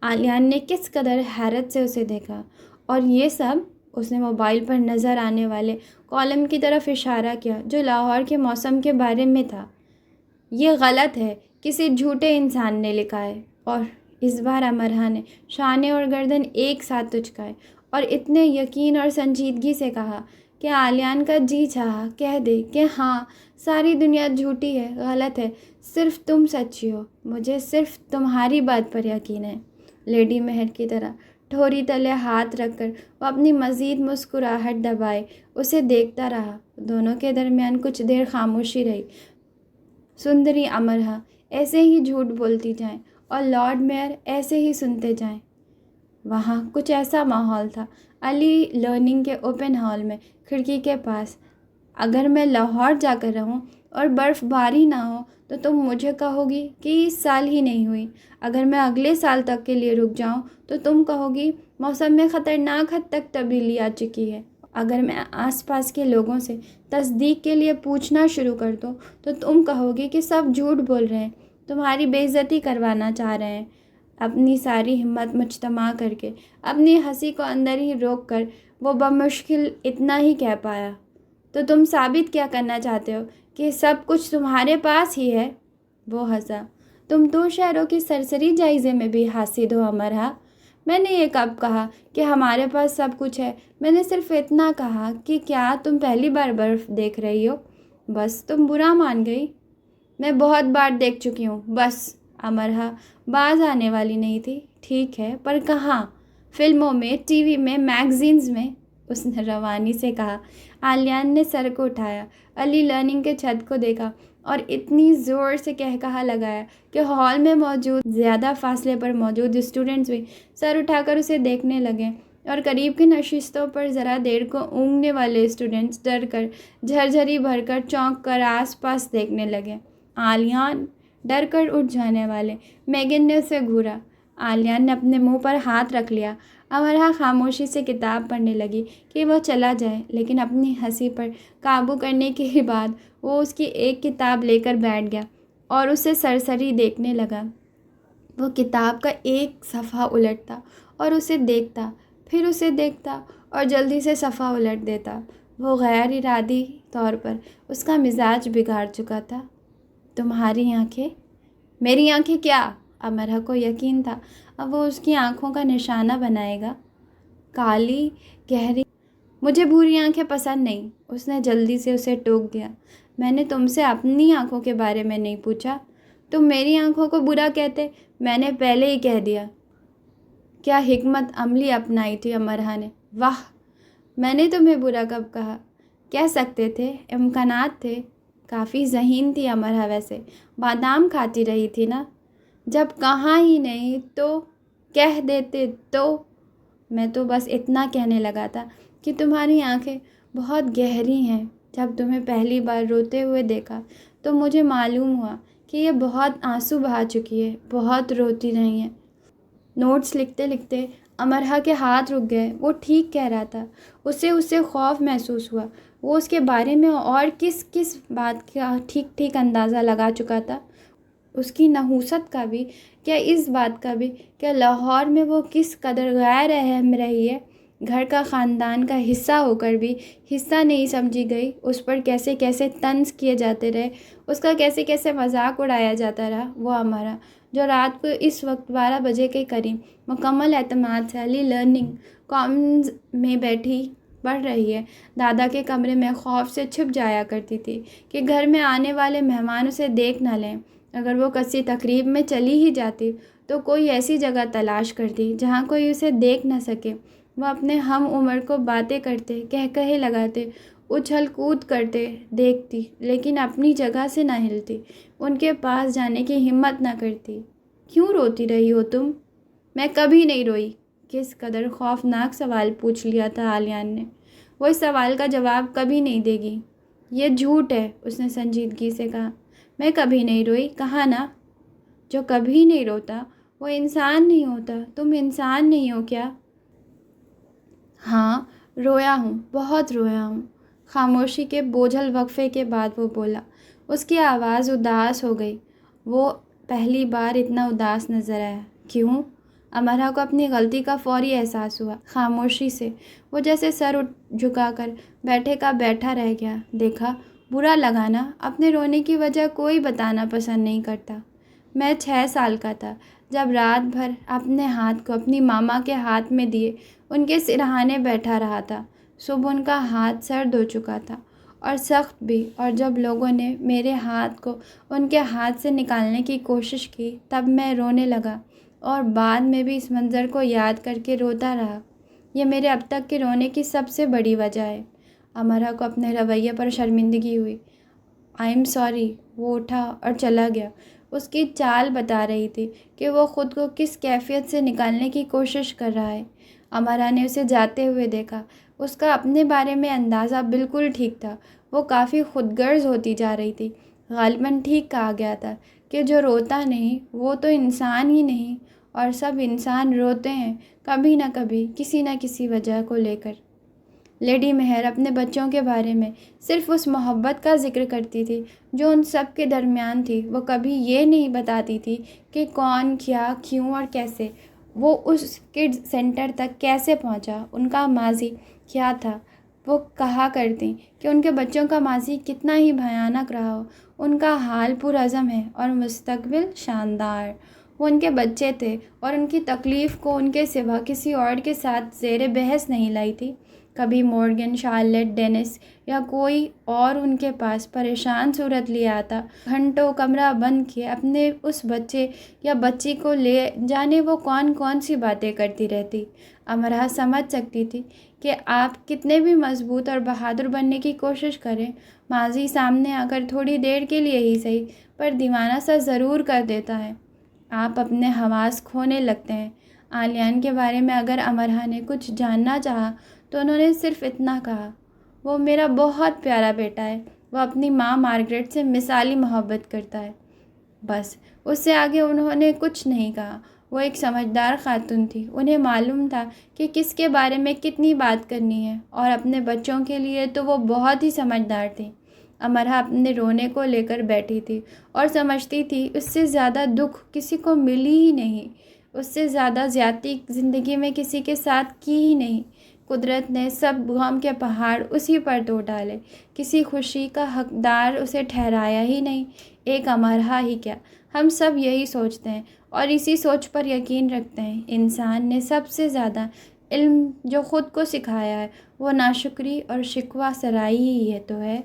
آلیان نے کس قدر حیرت سے اسے دیکھا۔ اور یہ سب؟ اس نے موبائل پر نظر آنے والے کالم کی طرف اشارہ کیا جو لاہور کے موسم کے بارے میں تھا۔ یہ غلط ہے، کسی جھوٹے انسان نے لکھا ہے۔ اور اس بار امرہا نے شانے اور گردن ایک ساتھ اچکائے اور اتنے یقین اور سنجیدگی سے کہا کہ آلیان کا جی چاہا کہہ دے کہ ہاں، ساری دنیا جھوٹی ہے، غلط ہے، صرف تم سچی ہو۔ مجھے صرف تمہاری بات پر یقین ہے۔ لیڈی مہر کی طرح ٹھوری تلے ہاتھ رکھ کر وہ اپنی مزید مسکراہٹ دبائے اسے دیکھتا رہا۔ دونوں کے درمیان کچھ دیر خاموشی رہی۔ سندری امرہا ایسے ہی جھوٹ بولتی جائیں اور لارڈ میئر ایسے ہی سنتے جائیں۔ وہاں کچھ ایسا ماحول تھا، علی لرننگ کے اوپن ہال میں، کھڑکی کے پاس۔ اگر میں لاہور جا کر رہوں اور برف باری نہ ہو تو تم مجھے کہو گی کہ اس سال ہی نہیں ہوئی۔ اگر میں اگلے سال تک کے لیے رک جاؤں تو تم کہو گی موسم میں خطرناک حد تک تبدیلی آ چکی ہے۔ اگر میں آس پاس کے لوگوں سے تصدیق کے لیے پوچھنا شروع کر دوں تو تم کہو گی کہ سب جھوٹ بول رہے ہیں، تمہاری بے عزتی کروانا چاہ رہے ہیں۔ اپنی ساری ہمت مجتمع کر کے اپنی ہنسی کو اندر ہی روک کر وہ بمشکل اتنا ہی کہہ پایا، تو تم ثابت کیا کرنا چاہتے ہو کہ سب کچھ تمہارے پاس ہی ہے؟ وہ ہنسا۔ تم دو شہروں کی سرسری جائزے میں بھی حاسد ہو امرا۔ میں نے یہ کب کہا کہ ہمارے پاس سب کچھ ہے؟ میں نے صرف اتنا کہا کہ کیا تم پہلی بار برف دیکھ رہی ہو؟ بس تم برا مان گئی۔ میں بہت بار دیکھ چکی ہوں، بس۔ امرا باز آنے والی نہیں تھی۔ ٹھیک ہے، پر کہاں؟ فلموں میں، ٹی وی میں، میگزینز میں، اس نے روانی سے کہا۔ آلیان نے سر کو اٹھایا، علی لرننگ کے چھت کو دیکھا اور اتنی زور سے کہا لگایا کہ ہال میں موجود زیادہ فاصلے پر موجود اسٹوڈنٹس بھی سر اٹھا کر اسے دیکھنے لگے، اور قریب کی نشستوں پر ذرا دیر کو اونگنے والے اسٹوڈنٹس ڈر کر، جھرجھری بھر کر، چونک کر آس پاس دیکھنے لگے۔ آلیان! ڈر کر اٹھ جانے والے میگن نے اسے گھورا۔ آلیان نے اپنے منہ پر ہاتھ رکھ لیا۔ امرا خاموشی سے کتاب پڑھنے لگی کہ وہ چلا جائے، لیکن اپنی ہنسی پر قابو کرنے کے بعد وہ اس کی ایک کتاب لے کر بیٹھ گیا اور اسے سرسری دیکھنے لگا۔ وہ کتاب کا ایک صفحہ الٹتا اور اسے دیکھتا، پھر اسے دیکھتا اور جلدی سے صفحہ الٹ دیتا۔ وہ غیر ارادی طور پر اس کا مزاج بگاڑ چکا تھا۔ تمہاری آنکھیں؟ میری آنکھیں کیا؟ امرا کو یقین تھا اب وہ اس کی آنکھوں کا نشانہ بنائے گا۔ کالی، گہری۔ مجھے بھوری آنکھیں پسند نہیں، اس نے جلدی سے اسے ٹوک دیا۔ میں نے تم سے اپنی آنکھوں کے بارے میں نہیں پوچھا۔ تم میری آنکھوں کو برا کہتے، میں نے پہلے ہی کہہ دیا۔ کیا حکمت عملی اپنائی تھی امرا نے۔ واہ، میں نے تمہیں برا کب کہا؟ کہہ سکتے تھے، امکانات تھے۔ کافی ذہین تھی امرا ویسے، بادام کھاتی رہی تھی نا۔ جب کہا ہی نہیں تو کہہ دیتے تو۔ میں تو بس اتنا کہنے لگا تھا کہ تمہاری آنکھیں بہت گہری ہیں۔ جب تمہیں پہلی بار روتے ہوئے دیکھا تو مجھے معلوم ہوا کہ یہ بہت آنسو بہا چکی ہے، بہت روتی رہی ہیں۔ نوٹس لکھتے لکھتے امرا کے ہاتھ رک گئے۔ وہ ٹھیک کہہ رہا تھا۔ اسے خوف محسوس ہوا۔ وہ اس کے بارے میں اور کس بات کا ٹھیک اندازہ لگا چکا تھا؟ اس کی نحوست کا بھی، کیا اس بات کا بھی کہ لاہور میں وہ کس قدر غیر اہم رہی ہے، گھر کا، خاندان کا حصہ ہو کر بھی حصہ نہیں سمجھی گئی۔ اس پر کیسے کیسے طنز کیے جاتے رہے، اس کا کیسے کیسے مذاق اڑایا جاتا رہا۔ وہ امرا جو رات کو اس وقت 12 بجے کے قریب مکمل اعتماد سے علی لرننگ کامنز میں بیٹھی پڑھ رہی ہے، دادا کے کمرے میں خوف سے چھپ جایا کرتی تھی کہ گھر میں آنے والے مہمان اسے دیکھ نہ لیں۔ اگر وہ کسی تقریب میں چلی ہی جاتی تو کوئی ایسی جگہ تلاش کرتی جہاں کوئی اسے دیکھ نہ سکے۔ وہ اپنے ہم عمر کو باتیں کرتے، کہے لگاتے، اچھل کود کرتے دیکھتی، لیکن اپنی جگہ سے نہ ہلتی، ان کے پاس جانے کی ہمت نہ کرتی۔ کیوں روتی رہی ہو تم؟ میں کبھی نہیں روئی۔ کس قدر خوفناک سوال پوچھ لیا تھا آلیان نے۔ وہ اس سوال کا جواب کبھی نہیں دے گی۔ یہ جھوٹ ہے، اس نے سنجیدگی سے کہا۔ میں کبھی نہیں روئی، کہا نا۔ جو کبھی نہیں روتا وہ انسان نہیں ہوتا۔ تم انسان نہیں ہو کیا؟ ہاں، رویا ہوں، بہت رویا ہوں۔ خاموشی کے بوجھل وقفے کے بعد وہ بولا۔ اس کی آواز اداس ہو گئی۔ وہ پہلی بار اتنا اداس نظر آیا۔ کیوں؟ امرا کو اپنی غلطی کا فوری احساس ہوا۔ خاموشی سے وہ جیسے سر جھکا کر بیٹھے کا بیٹھا رہ گیا۔ دیکھا، برا لگا نا؟ اپنے رونے کی وجہ کوئی بتانا پسند نہیں کرتا۔ میں 6 سال کا تھا جب رات بھر اپنے ہاتھ کو اپنی ماما کے ہاتھ میں دیے ان کے سرہانے بیٹھا رہا تھا۔ صبح ان کا ہاتھ سرد ہو چکا تھا اور سخت بھی، اور جب لوگوں نے میرے ہاتھ کو ان کے ہاتھ سے نکالنے کی کوشش کی تب میں رونے لگا، اور بعد میں بھی اس منظر کو یاد کر کے روتا رہا۔ یہ میرے اب تک کے رونے کی سب سے بڑی وجہ ہے۔ امرا کو اپنے رویے پر شرمندگی ہوئی۔ I am sorry. وہ اٹھا اور چلا گیا۔ اس کی چال بتا رہی تھی کہ وہ خود کو کس کیفیت سے نکالنے کی کوشش کر رہا ہے۔ امرا نے اسے جاتے ہوئے دیکھا۔ اس کا اپنے بارے میں اندازہ بالکل ٹھیک تھا۔ وہ کافی خود غرض ہوتی جا رہی تھی۔ غالباً ٹھیک کہا گیا تھا کہ جو روتا نہیں وہ تو انسان ہی نہیں، اور سب انسان روتے ہیں کبھی نہ کبھی، کسی نہ کسی وجہ کو لے کر۔ لیڈی مہر اپنے بچوں کے بارے میں صرف اس محبت کا ذکر کرتی تھی جو ان سب کے درمیان تھی. وہ کبھی یہ نہیں بتاتی تھی کہ کون، کیا، کیوں اور کیسے وہ اس کڈز سینٹر تک کیسے پہنچا، ان کا ماضی کیا تھا. وہ کہا کرتی کہ ان کے بچوں کا ماضی کتنا ہی بھیانک رہا ہو، ان کا حال پرعزم ہے اور مستقبل شاندار. وہ ان کے بچے تھے اور ان کی تکلیف کو ان کے سوا کسی اور کے ساتھ زیر بحث نہیں لائی تھی. کبھی مورگن، شارلٹ، ڈینس یا کوئی اور ان کے پاس پریشان صورت لے آتا، گھنٹوں کمرہ بند کیے اپنے اس بچے یا بچی کو لے جانے وہ کون سی باتیں کرتی رہتی. امرا سمجھ سکتی تھی کہ آپ کتنے بھی مضبوط اور بہادر بننے کی کوشش کریں، ماضی سامنے آ کر تھوڑی دیر کے لیے ہی صحیح پر دیوانہ سا ضرور کر دیتا ہے. آپ اپنے حواس کھونے لگتے ہیں. آلیان کے بارے میں اگر امرا نے کچھ جاننا چاہا تو انہوں نے صرف اتنا کہا، وہ میرا بہت پیارا بیٹا ہے، وہ اپنی ماں مارگریٹ سے مثالی محبت کرتا ہے. بس اس سے آگے انہوں نے کچھ نہیں کہا. وہ ایک سمجھدار خاتون تھی. انہیں معلوم تھا کہ کس کے بارے میں کتنی بات کرنی ہے، اور اپنے بچوں کے لیے تو وہ بہت ہی سمجھدار تھی. امرا اپنے رونے کو لے کر بیٹھی تھی اور سمجھتی تھی اس سے زیادہ دکھ کسی کو ملی ہی نہیں، اس سے زیادہ زیادتی زندگی میں کسی کے ساتھ کی ہی نہیں. قدرت نے سب غم کے پہاڑ اسی پر دھو ڈالے، کسی خوشی کا حقدار اسے ٹھہرایا ہی نہیں. ایک امرا ہی کیا، ہم سب یہی سوچتے ہیں اور اسی سوچ پر یقین رکھتے ہیں. انسان نے سب سے زیادہ علم جو خود کو سکھایا ہے وہ ناشکری اور شکوہ سرائی ہی تو ہے.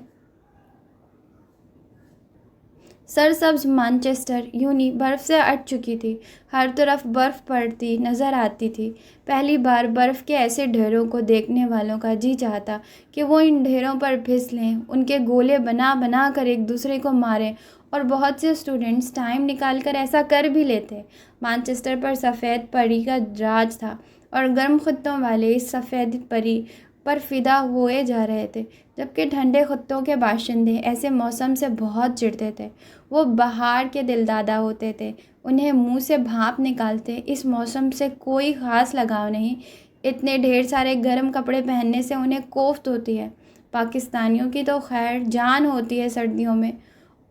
سرسبز مانچسٹر یونی برف سے اٹ چکی تھی. ہر طرف برف پڑتی نظر آتی تھی. پہلی بار برف کے ایسے ڈھیروں کو دیکھنے والوں کا جی چاہتا کہ وہ ان ڈھیروں پر پھسلیں، ان کے گولے بنا بنا کر ایک دوسرے کو ماریں، اور بہت سے اسٹوڈنٹس ٹائم نکال کر ایسا کر بھی لیتے. مانچسٹر پر سفید پری کا راج تھا اور گرم خطوں والے اس سفید پری پر فدا ہوئے جا رہے تھے، جبکہ ٹھنڈے خطوں کے باشندے ایسے موسم سے بہت چڑھتے تھے. وہ بہار کے دلدادہ ہوتے تھے، انہیں منہ سے بھاپ نکالتے. اس موسم سے کوئی خاص لگاؤ نہیں، اتنے ڈھیر سارے گرم کپڑے پہننے سے انہیں کوفت ہوتی ہے. پاکستانیوں کی تو خیر جان ہوتی ہے سردیوں میں،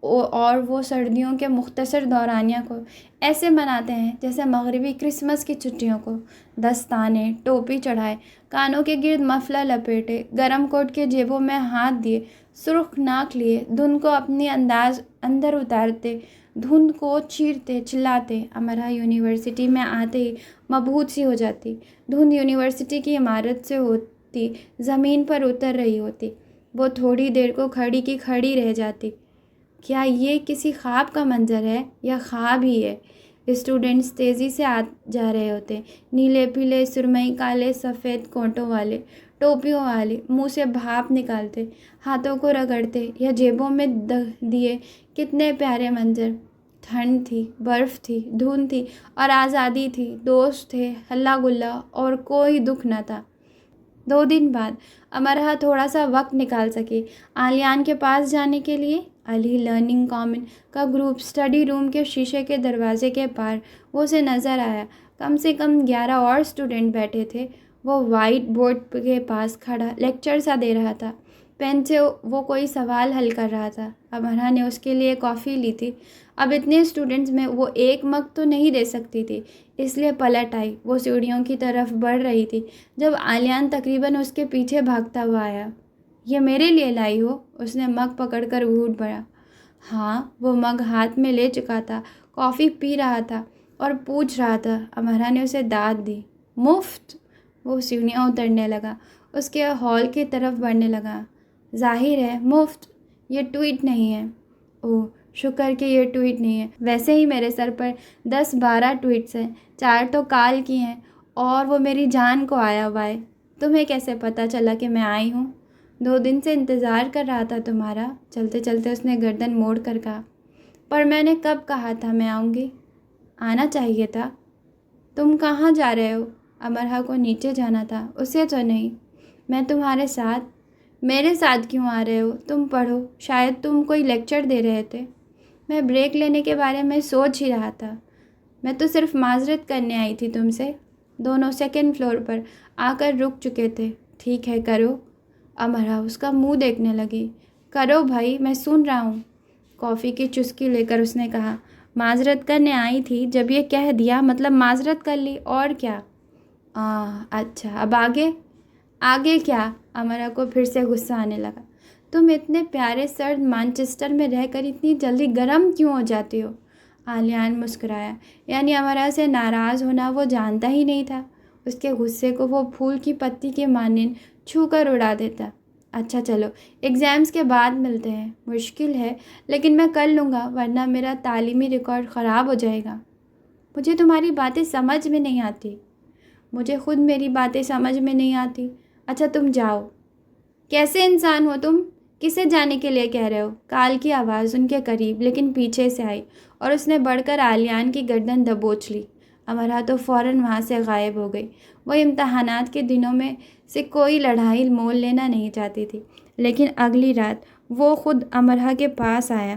اور وہ سردیوں کے مختصر دورانیہ کو ایسے مناتے ہیں جیسے مغربی کرسمس کی چھٹیوں کو. دستانے، ٹوپی چڑھائے، کانوں کے گرد مفلر لپیٹے، گرم کوٹ کے جیبوں میں ہاتھ دیے، سرخ ناک لیے، دھند کو اپنی اندر اتارتے، دھند کو چیرتے چلاتے. امرا یونیورسٹی میں آتے ہی مبہوت سی ہو جاتی. دھند یونیورسٹی کی عمارت سے ہوتی زمین پر اتر رہی ہوتی. وہ تھوڑی دیر کو کھڑی کی کھڑی رہ جاتی. کیا یہ کسی خواب کا منظر ہے یا خواب ہی ہے؟ اسٹوڈنٹس تیزی سے آ جا رہے ہوتے، نیلے پیلے سرمئی کالے سفید کونٹوں والے، ٹوپیوں والے، منہ سے بھاپ نکالتے، ہاتھوں کو رگڑتے یا جیبوں میں دیے. کتنے پیارے منظر. ٹھنڈ تھی، برف تھی، دھند تھی اور آزادی تھی. دوست تھے، ہلا گلا، اور کوئی دکھ نہ تھا. 2 دن بعد امرا تھوڑا سا وقت نکال سکی آلیان کے پاس جانے کے لیے. علی لرننگ کامن کا گروپ اسٹڈی روم کے شیشے کے دروازے کے پار وہ اسے نظر آیا. کم سے کم 11 اور اسٹوڈنٹ بیٹھے تھے. وہ وائٹ بورڈ کے پاس کھڑا لیکچر سا دے رہا تھا. پین سے وہ کوئی سوال حل کر رہا تھا. امرا نے اس کے لیے کافی لی تھی. اب اتنے اسٹوڈنٹس میں وہ ایک مگ تو نہیں دے سکتی تھی، اس لیے پلٹ آئی. وہ سیڑھیوں کی طرف بڑھ رہی تھی جب آلیان تقریباً اس کے پیچھے بھاگتا ہوا آیا. یہ میرے لیے لائی ہو؟ اس نے مگ پکڑ کر گھونٹ بھرا. ہاں. وہ مگ ہاتھ میں لے چکا تھا، کافی پی رہا تھا اور پوچھ رہا تھا. امرا نے اسے داد دی. مفت؟ وہ سیڑھیاں اترنے لگا، اس کے ہال کی طرف بڑھنے لگا. ظاہر ہے مفت. یہ ٹویٹ نہیں ہے. اوہ شکر کہ یہ ٹویٹ نہیں ہے. ویسے ہی میرے سر پر 10-12 ٹویٹس ہیں، 4 تو کال کی ہیں، اور وہ میری جان کو آیا ہوا ہے. تمہیں کیسے پتہ چلا کہ میں آئی ہوں؟ 2 دن سے انتظار کر رہا تھا تمہارا. چلتے چلتے اس نے گردن موڑ کر کہا. پر میں نے کب کہا تھا میں آؤں گی؟ آنا چاہیے تھا. تم کہاں جا رہے ہو؟ امرا کو نیچے جانا تھا. اسے تو نہیں. میں تمہارے ساتھ. میرے ساتھ کیوں آ رہے ہو؟ تم پڑھو. شاید تم کوئی لیکچر دے رہے تھے. میں بریک لینے کے بارے میں سوچ ہی رہا تھا. میں تو صرف معذرت کرنے آئی تھی تم سے. دونوں 2nd فلور پر آ کر رک چکے تھے. ٹھیک ہے کرو. امرا اس کا منہ دیکھنے لگی۔ کرو بھائی، میں سن رہا ہوں۔ کافی کی چسکی لے کر اس نے کہا، معذرت کرنے آئی تھی، جب یہ کہہ دیا مطلب معذرت کر لی، اور کیا؟ اچھا، اب آگے؟ آگے کیا؟ امرا کو پھر سے غصہ آنے لگا۔ تم اتنے پیارے سرد مانچسٹر میں رہ کر اتنی جلدی گرم کیوں ہو جاتی ہو؟ آلیان مسکرایا۔ یعنی امرا سے ناراض ہونا وہ جانتا ہی نہیں تھا۔ اس کے غصے کو وہ پھول کی پتی کے مانند چھو کر اڑا دیتا۔ اچھا چلو، ایگزامز کے بعد ملتے ہیں۔ مشکل ہے لیکن میں کر لوں گا، ورنہ میرا تعلیمی ریکارڈ خراب ہو جائے گا۔ مجھے تمہاری باتیں سمجھ میں نہیں آتی۔ مجھے خود میری باتیں سمجھ میں نہیں آتی۔ اچھا تم جاؤ۔ کیسے انسان ہو تم؟ کسے جانے کے لیے کہہ رہے ہو؟ کال کی آواز ان کے قریب لیکن پیچھے سے آئی اور اس نے بڑھ کر آلیان کی گردن دبوچ لی۔ امرا تو فوراً وہاں سے غائب ہو گئی۔ وہ امتحانات کے دنوں میں سے کوئی لڑائی مول لینا نہیں چاہتی تھی، لیکن اگلی رات وہ خود امرا کے پاس آیا۔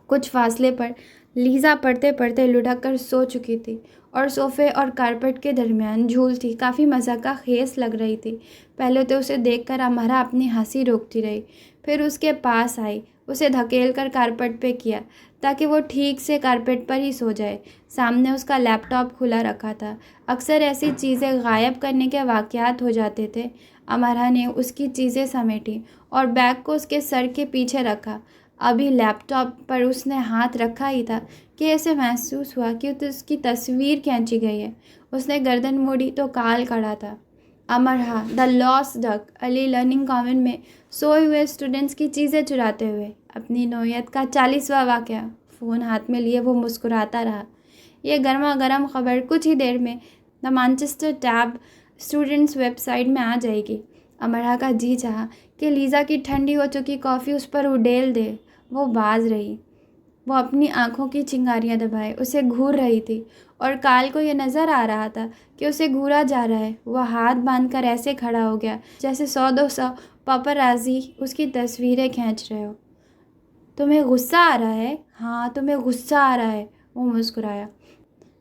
کچھ فاصلے پر لیزا پڑھتے پڑھتے لڑک کر سو چکی تھی اور صوفے اور کارپٹ کے درمیان جھولتی کافی مذاق خیز لگ رہی تھی۔ پہلے تو اسے دیکھ کر امرا اپنی ہنسی روکتی رہی، پھر اس کے پاس آئی، اسے دھکیل کر کارپٹ پہ کیا تاکہ وہ ٹھیک سے کارپٹ پر ہی سو جائے۔ سامنے اس کا لیپ ٹاپ کھلا رکھا تھا۔ اکثر ایسی چیزیں غائب کرنے کے واقعات ہو جاتے تھے۔ امرا نے اس کی چیزیں سمیٹی اور بیگ کو اس کے سر کے پیچھے رکھا۔ ابھی لیپ ٹاپ پر اس نے ہاتھ رکھا ہی تھا کہ اسے محسوس ہوا کہ اس کی تصویر کھینچی گئی ہے۔ اس نے گردن موڑی تو کال کھڑا تھا۔ امرا، the last duck, Ali learning convent میں سوئے ہوئے اسٹوڈنٹس کی چیزیں چراتے ہوئے، اپنی نوعیت کا 40واں واقعہ۔ فون ہاتھ میں لیے وہ مسکراتا رہا۔ یہ گرما گرم خبر کچھ ہی دیر میں دا مانچسٹر ٹیب اسٹوڈنٹس ویب سائٹ میں آ جائے گی۔ امرا کا جی چاہا کہ لیزا کی ٹھنڈی ہو چکی کافی اس پر اڈیل دے۔ وہ باز رہی۔ وہ اپنی آنکھوں کی چنگاریاں دبائے اسے گھور رہی تھی اور کال کو یہ نظر آ رہا تھا کہ اسے گھورا جا رہا ہے۔ وہ ہاتھ باندھ کر ایسے کھڑا ہو گیا جیسے 100-200 پاپرازی اس کی تصویریں کھینچ رہے ہو۔ تمہیں غصہ آ رہا ہے؟ ہاں، تمہیں غصہ آ رہا ہے، وہ مسکرایا۔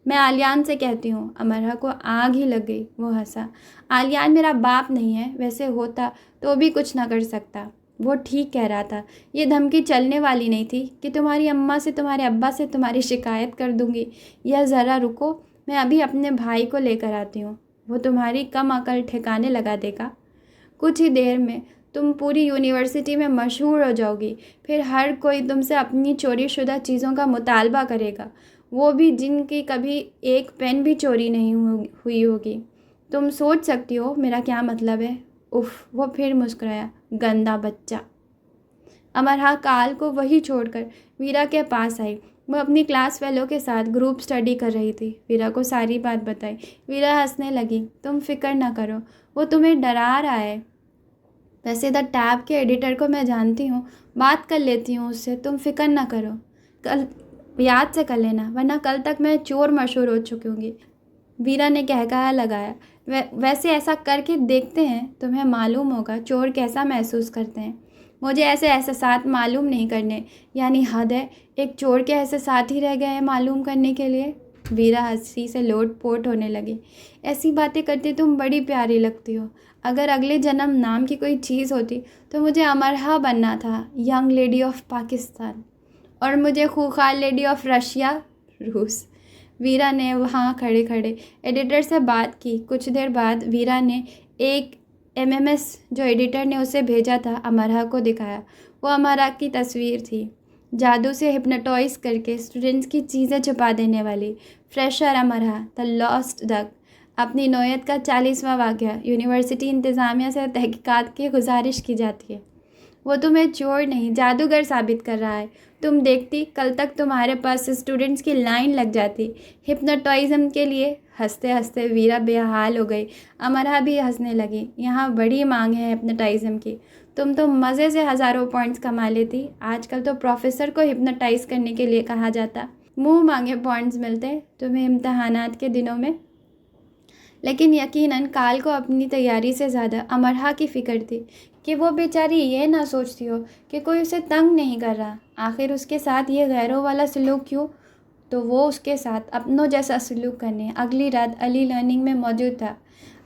میں آلیان سے کہتی ہوں۔ امرا کو آگ ہی لگ گئی۔ وہ ہنسا۔ آلیان میرا باپ نہیں ہے، ویسے ہوتا تو بھی کچھ نہ کر سکتا۔ وہ ٹھیک کہہ رہا تھا۔ یہ دھمکی چلنے والی نہیں تھی کہ تمہاری اماں سے تمہارے ابا سے تمہاری شکایت کر دوں گی۔ یا ذرا رکو، میں ابھی اپنے بھائی کو لے کر آتی ہوں، وہ تمہاری کم عقل ٹھکانے لگا دے گا۔ کچھ ہی دیر میں تم پوری یونیورسٹی میں مشہور ہو جاؤ گی، پھر ہر کوئی تم سے اپنی چوری شدہ چیزوں کا مطالبہ کرے گا، وہ بھی جن کی کبھی ایک پین بھی چوری نہیں ہوئی ہوگی۔ تم سوچ سکتی ہو میرا کیا مطلب ہے؟ اف، وہ پھر مسکرایا۔ گندا بچہ۔ امرا کال کو وہی چھوڑ کر ویرا کے پاس آئی۔ وہ اپنی کلاس فیلو کے ساتھ گروپ اسٹڈی کر رہی تھی۔ ویرا کو ساری بات بتائی۔ ویرا ہنسنے لگی۔ تم فکر نہ کرو، وہ تمہیں ڈرا رہا ہے۔ ویسے دا ٹیب کے ایڈیٹر کو میں جانتی ہوں، بات کر لیتی ہوں اس سے، تم فکر نہ کرو۔ کل یاد سے کر لینا، ورنہ کل تک میں چور مشہور ہو چکی ہوں گی۔ ویرا نے کہا لگایا۔ ویسے ایسا کر کے دیکھتے ہیں، تمہیں معلوم ہوگا چور کیسا محسوس کرتے ہیں۔ مجھے ایسے احساسات معلوم نہیں کرنے، یعنی حد ہے، ایک چور کے احساسات ہی رہ گئے ہیں معلوم کرنے کے لیے۔ ویرا ہنسی سے لوٹ پوٹ ہونے لگی۔ ایسی باتیں کرتی تم بڑی پیاری لگتی ہو۔ اگر اگلے جنم نام کی کوئی چیز ہوتی تو مجھے امرا بننا تھا، ینگ لیڈی آف پاکستان، اور مجھے خوخار لیڈی آف رشیا، روس۔ ویرا نے وہاں کھڑے کھڑے ایڈیٹر سے بات کی۔ کچھ دیر بعد ویرا نے ایک MMS جو ایڈیٹر نے اسے بھیجا تھا امرا کو دکھایا۔ وہ امرا کی تصویر تھی، جادو سے ہپنوٹائز کر کے اسٹوڈنٹس کی چیزیں چھپا دینے والی۔ فریشر امرا، دا لاسٹ ڈک، اپنی نوعیت کا 40واں واقعہ۔ یونیورسٹی انتظامیہ سے تحقیقات کی گزارش کی جاتی ہے۔ وہ تمہیں چور نہیں، جادوگر ثابت کر رہا ہے۔ تم دیکھتی، کل تک تمہارے پاس اسٹوڈنٹس کی لائن لگ جاتی ہپنوٹائزم کے لیے۔ ہنستے ہنستے ویرا بے حال ہو گئی۔ امرا بھی ہنسنے لگی۔ یہاں بڑی مانگ ہے ہپنوٹائزم کی، تم تو مزے سے ہزاروں پوائنٹس کما لیتی۔ آج کل تو پروفیسر کو ہپنوٹائز کرنے کے لیے کہا جاتا، منہ مانگے پوائنٹس ملتے تمہیں امتحانات کے دنوں میں۔ لیکن یقیناً کال کو اپنی تیاری سے زیادہ امرا کی فکر تھی کہ وہ بیچاری یہ نہ سوچتی ہو کہ کوئی اسے تنگ نہیں کر رہا۔ آخر اس کے ساتھ یہ غیروں والا سلوک کیوں؟ تو وہ اس کے ساتھ اپنوں جیسا سلوک کرنے اگلی رات علی لرننگ میں موجود تھا۔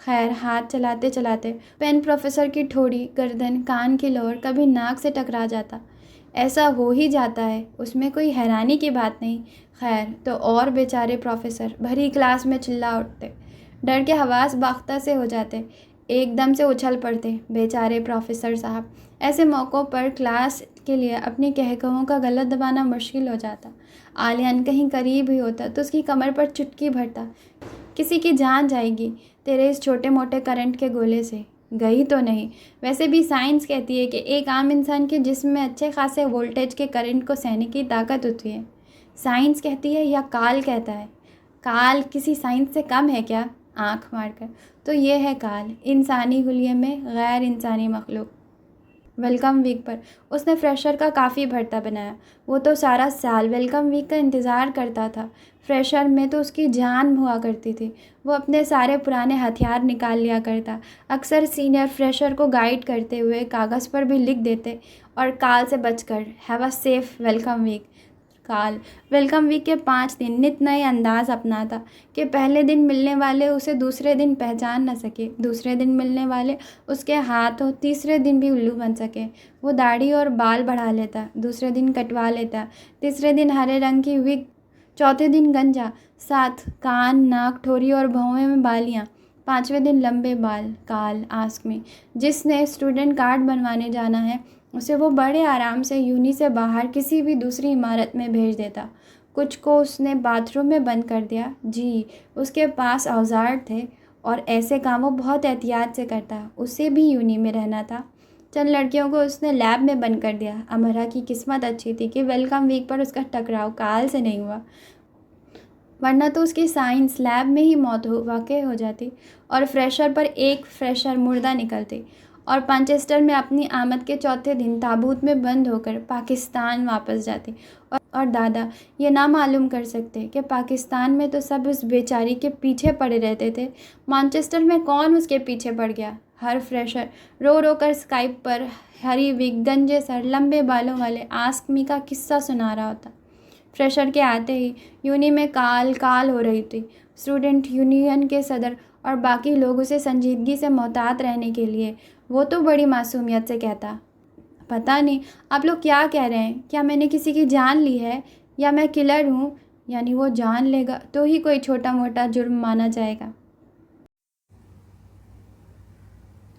خیر ہاتھ چلاتے چلاتے پین پروفیسر کی ٹھوڑی، گردن، کان کی لور کبھی ناک سے ٹکرا جاتا۔ ایسا ہو ہی جاتا ہے، اس میں کوئی حیرانی کی بات نہیں۔ خیر تو اور بیچارے پروفیسر بھری کلاس میں چلا اٹھتے، ڈر کے حواس باختہ سے ہو جاتے، ایک دم سے اچھل پڑتے۔ بیچارے پروفیسر صاحب! ایسے موقعوں پر کلاس کے لیے اپنی کہکہوں کا غلط دبانا مشکل ہو جاتا۔ عالیہ کہیں قریب ہی ہوتا تو اس کی کمر پر چٹکی بھرتا، کسی کی جان جائے گی تیرے اس چھوٹے موٹے کرنٹ کے گولے سے۔ گئی تو نہیں، ویسے بھی سائنس کہتی ہے کہ ایک عام انسان کے جسم میں اچھے خاصے وولٹیج کے کرنٹ کو سہنے کی طاقت ہوتی ہے۔ سائنس کہتی ہے یا کال کہتا ہے؟ کال کسی سائنس سے کم ہے کیا؟ آنکھ مار کر تو یہ ہے کال، انسانی حلیے میں غیر انسانی مخلوق۔ ویلکم ویک پر اس نے فریشر کا کافی بھرتا بنایا۔ وہ تو سارا سال ویلکم ویک کا انتظار کرتا تھا۔ فریشر میں تو اس کی جان ہوا کرتی تھی۔ وہ اپنے سارے پرانے ہتھیار نکال لیا کرتا، اکثر سینئر فریشر کو گائیڈ کرتے ہوئے کاغذ پر بھی لکھ دیتے، اور کال سے بچ کر have a safe welcome week. کال ویلکم ویک کے 5 دن نت نئے انداز اپناتا کہ پہلے دن ملنے والے اسے دوسرے دن پہچان نہ سکے، دوسرے دن ملنے والے اس کے ہاتھوں تیسرے دن بھی الو بن سکے۔ وہ داڑھی اور بال بڑھا لیتا، دوسرے دن کٹوا لیتا، تیسرے دن ہرے رنگ کی وگ، چوتھے دن گنجا، ساتھ کان، ناک، ٹھوری اور بھویں میں بالیاں، 5ویں دن لمبے بال۔ کال آسک می، جس نے اسٹوڈنٹ کارڈ بنوانے جانا ہے اسے وہ بڑے آرام سے یونی سے باہر کسی بھی دوسری عمارت میں بھیج دیتا۔ کچھ کو اس نے باتھ روم میں بند کر دیا، جی اس کے پاس اوزار تھے اور ایسے کام وہ بہت احتیاط سے کرتا، اسے بھی یونی میں رہنا تھا۔ چند لڑکیوں کو اس نے لیب میں بند کر دیا۔ امرا کی قسمت اچھی تھی کہ ویلکم ویک پر اس کا ٹکراؤ کال سے نہیں ہوا، ورنہ تو اس کی سائنس لیب میں ہی موت واقع ہو جاتی اور فریشر پر ایک فریشر مردہ نکلتی، اور پانچیسٹر میں اپنی آمد کے چوتھے دن تابوت میں بند ہو کر پاکستان واپس جاتی، اور دادا یہ نہ معلوم کر سکتے کہ پاکستان میں تو سب اس بیچاری کے پیچھے پڑے رہتے تھے، مانچسٹر میں کون اس کے پیچھے پڑ گیا۔ ہر فریشر رو رو کر اسکائپ پر ہری وگ، گنجے سر، لمبے بالوں والے آسک می کا قصہ سنا رہا ہوتا۔ فریشر کے آتے ہی یونی میں کال ہو رہی تھی۔ اسٹوڈنٹ یونین کے صدر اور باقی لوگ اسے سنجیدگی سے محتاط رہنے کے لیے، وہ تو بڑی معصومیت سے کہتا، پتہ نہیں آپ لوگ کیا کہہ رہے ہیں، کیا میں نے کسی کی جان لی ہے یا میں کلر ہوں؟ یعنی وہ جان لے گا تو ہی کوئی چھوٹا موٹا جرم مانا جائے گا۔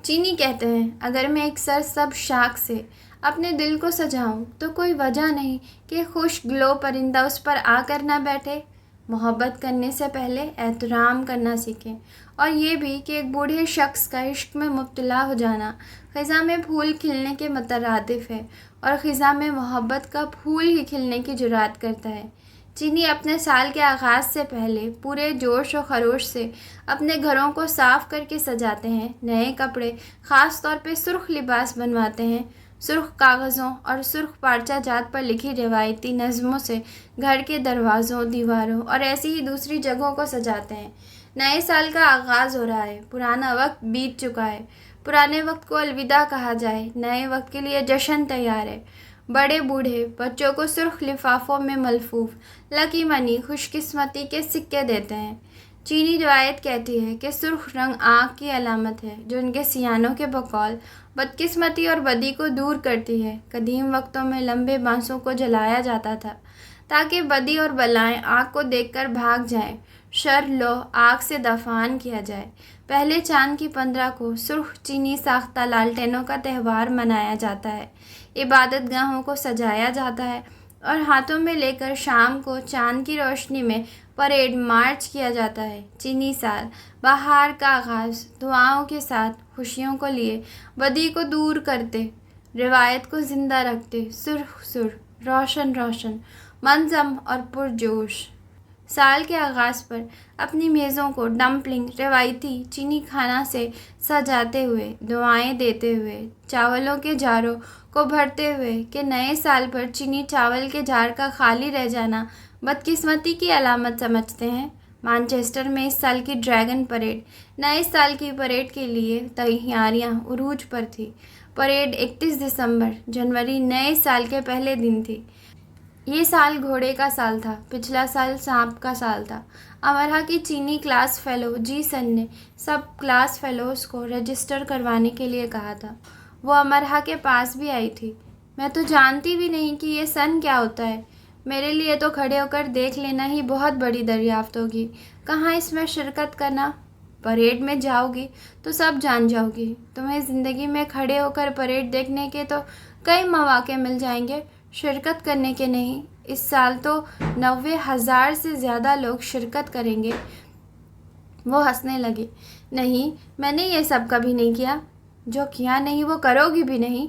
چینی کہتے ہیں اگر میں ایک سرسبز شاخ سے اپنے دل کو سجاؤں تو کوئی وجہ نہیں کہ خوش گلو پرندہ اس پر آ کر نہ بیٹھے۔ محبت کرنے سے پہلے احترام کرنا سیکھیں، اور یہ بھی کہ ایک بوڑھے شخص کا عشق میں مبتلا ہو جانا خزاں میں پھول کھلنے کے مترادف ہے، اور خزاں میں محبت کا پھول ہی کھلنے کی جرات کرتا ہے۔ چینی اپنے سال کے آغاز سے پہلے پورے جوش و خروش سے اپنے گھروں کو صاف کر کے سجاتے ہیں، نئے کپڑے، خاص طور پہ سرخ لباس بنواتے ہیں، سرخ کاغذوں اور سرخ پارچہ جات پر لکھی روایتی نظموں سے گھر کے دروازوں، دیواروں اور ایسی ہی دوسری جگہوں کو سجاتے ہیں۔ نئے سال کا آغاز ہو رہا ہے، پرانا وقت بیت چکا ہے، پرانے وقت کو الوداع کہا جائے، نئے وقت کے لیے جشن تیار ہے۔ بڑے بوڑھے بچوں کو سرخ لفافوں میں ملفوف لکی منی، خوش قسمتی کے سکے دیتے ہیں۔ چینی روایت کہتی ہے کہ سرخ رنگ آنکھ کی علامت ہے جو ان کے سیانوں کے بقول بدقسمتی اور بدی کو دور کرتی ہے۔ قدیم وقتوں میں لمبے بانسوں کو جلایا جاتا تھا تاکہ بدی اور بلائیں آگ کو دیکھ کر بھاگ جائیں، شر لو آگ سے دفان کیا جائے۔ پہلے چاند کی 15 کو سرخ چینی ساختہ لالٹینوں کا تہوار منایا جاتا ہے، عبادت گاہوں کو سجایا جاتا ہے، اور ہاتھوں میں لے کر شام کو چاند کی روشنی میں پریڈ مارچ کیا جاتا ہے۔ چینی سال، بہار کا آغاز، دعاؤں کے ساتھ خوشیوں کو لیے بدی کو دور کرتے، روایت کو زندہ رکھتے، سرخ سرخ، روشن روشن، منظم اور پرجوش۔ سال کے آغاز پر اپنی میزوں کو ڈمپلنگ، روایتی چینی کھانا سے سجاتے ہوئے، دعائیں دیتے ہوئے، چاولوں کے جاروں کو بھرتے ہوئے کہ نئے سال پر چینی چاول کے جار کا خالی رہ جانا بدقسمتی کی علامت سمجھتے ہیں۔ مانچسٹر میں اس سال کی ڈریگن پریڈ، نئے سال کی پریڈ کے لیے تیاریاں عروج پر تھی۔ پریڈ 31 دسمبر جنوری نئے سال کے پہلے دن تھی، یہ سال گھوڑے کا سال تھا، پچھلا سال سانپ کا سال تھا۔ امرہ کی چینی کلاس فیلو جی سن نے سب کلاس فیلوز کو رجسٹر کروانے کے لیے کہا تھا۔ وہ امرہ کے پاس بھی آئی تھی۔ میں تو جانتی بھی نہیں کہ یہ سن کیا ہوتا ہے۔ میرے لیے تو کھڑے ہو کر دیکھ لینا ہی بہت بڑی دریافت ہوگی۔ کہاں اس میں شرکت کرنا؟ پریڈ میں جاؤ گی تو سب جان جاؤ گی۔ تمہیں زندگی میں کھڑے ہو کر پریڈ دیکھنے کے تو کئی مواقع مل جائیں گے، شرکت کرنے کے نہیں۔ اس سال تو 90,000 سے زیادہ لوگ شرکت کریں گے۔ وہ ہنسنے لگی۔ نہیں، میں نے یہ سب کبھی نہیں کیا۔ جو کیا نہیں وہ کرو گی بھی نہیں۔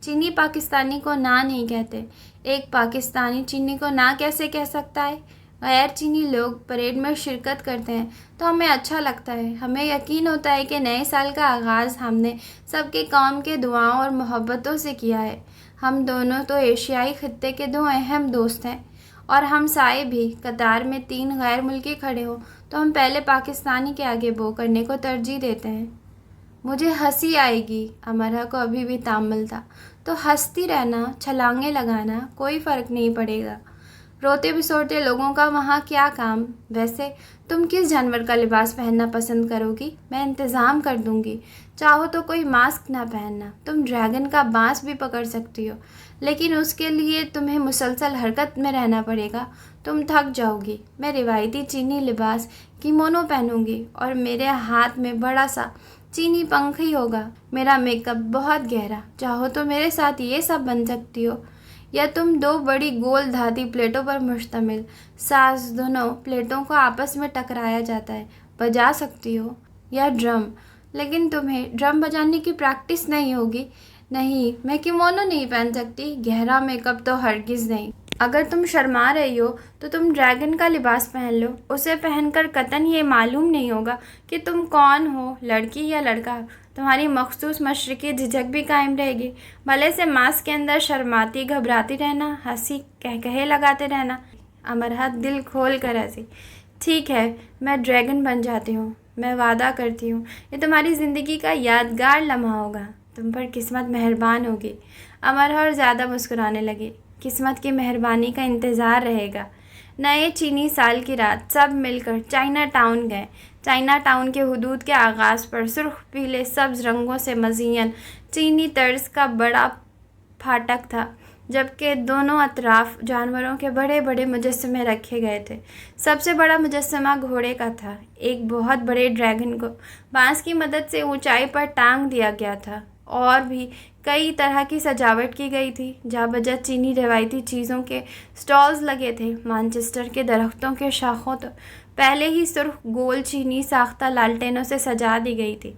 چینی پاکستانی کو نہ نہیں کہتے۔ ایک پاکستانی چینی کو نہ کیسے کہہ سکتا ہے؟ غیر چینی لوگ پریڈ میں شرکت کرتے ہیں تو ہمیں اچھا لگتا ہے۔ ہمیں یقین ہوتا ہے کہ نئے سال کا آغاز ہم نے سب کے قوم کے دعاؤں اور محبتوں سے کیا ہے۔ ہم دونوں تو ایشیائی خطے کے دو اہم دوست ہیں اور ہم سائے بھی۔ قطار میں 3 غیر ملکی کھڑے ہو تو ہم پہلے پاکستانی کے آگے بو کرنے کو ترجیح دیتے ہیں۔ مجھے ہنسی آئے گی۔ امرہ کو ابھی بھی تامل تھا۔ تو ہنستی رہنا، چھلانگیں لگانا، کوئی فرق نہیں پڑے گا۔ روتے بسورتے لوگوں کا وہاں کیا کام؟ ویسے تم کس جانور کا لباس پہننا پسند کرو گی؟ میں انتظام کر دوں گی۔ چاہو تو کوئی ماسک نہ پہننا، تم ڈریگن کا بانس بھی پکڑ سکتی ہو، لیکن اس کے لیے تمہیں مسلسل حرکت میں رہنا پڑے گا، تم تھک جاؤ گی۔ میں روایتی چینی لباس کیمونو پہنوں گی اور میرے ہاتھ میں بڑا سا چینی پنکھ ہی ہوگا۔ میرا میک اپ بہت گہرا، چاہو تو میرے ساتھ یہ سب بن سکتی ہو، یا تم 2 بڑی گول دھاتی پلیٹوں پر مشتمل ساز دونوں پلیٹوں کو آپس میں ٹکرایا جاتا ہے بجا سکتی ہو، یا ڈرم، لیکن تمہیں ڈرم بجانے کی پریکٹس نہیں ہوگی۔ نہیں، میں کیمونو نہیں پہن سکتی، گہرا میک اپ تو ہرگز نہیں۔ اگر تم شرما رہی ہو تو تم ڈریگن کا لباس پہن لو، اسے پہن کر قطعاً یہ معلوم نہیں ہوگا کہ تم کون ہو، لڑکی یا لڑکا۔ تمہاری مخصوص مشرقی جھجک بھی قائم رہے گی، بھلے سے ماسک کے اندر شرماتی گھبراتی رہنا، ہنسی کہے لگاتے رہنا۔ امرہ دل کھول کر ہنسی۔ ٹھیک ہے، میں ڈریگن بن جاتی ہوں، میں وعدہ کرتی ہوں، یہ تمہاری زندگی کا یادگار لمحہ ہوگا، تم پر قسمت مہربان ہوگی۔ امرہ اور زیادہ مسکرانے لگی۔ قسمت کی مہربانی کا انتظار رہے گا۔ نئے چینی سال کی رات سب مل کر چائنا ٹاؤن گئے۔ چائنا ٹاؤن کے حدود کے آغاز پر سرخ پیلے سبز رنگوں سے مزین چینی طرز کا بڑا پھاٹک تھا، جبکہ دونوں اطراف جانوروں کے بڑے بڑے مجسمے رکھے گئے تھے۔ سب سے بڑا مجسمہ گھوڑے کا تھا۔ ایک بہت بڑے ڈریگن کو بانس کی مدد سے اونچائی پر ٹانگ دیا گیا تھا۔ اور بھی کئی طرح کی سجاوٹ کی گئی تھی۔ جا بجا چینی روایتی چیزوں کے سٹالز لگے تھے۔ مانچسٹر کے درختوں کے شاخوں تو پہلے ہی سرخ گول چینی ساختہ لالٹینوں سے سجا دی گئی تھی۔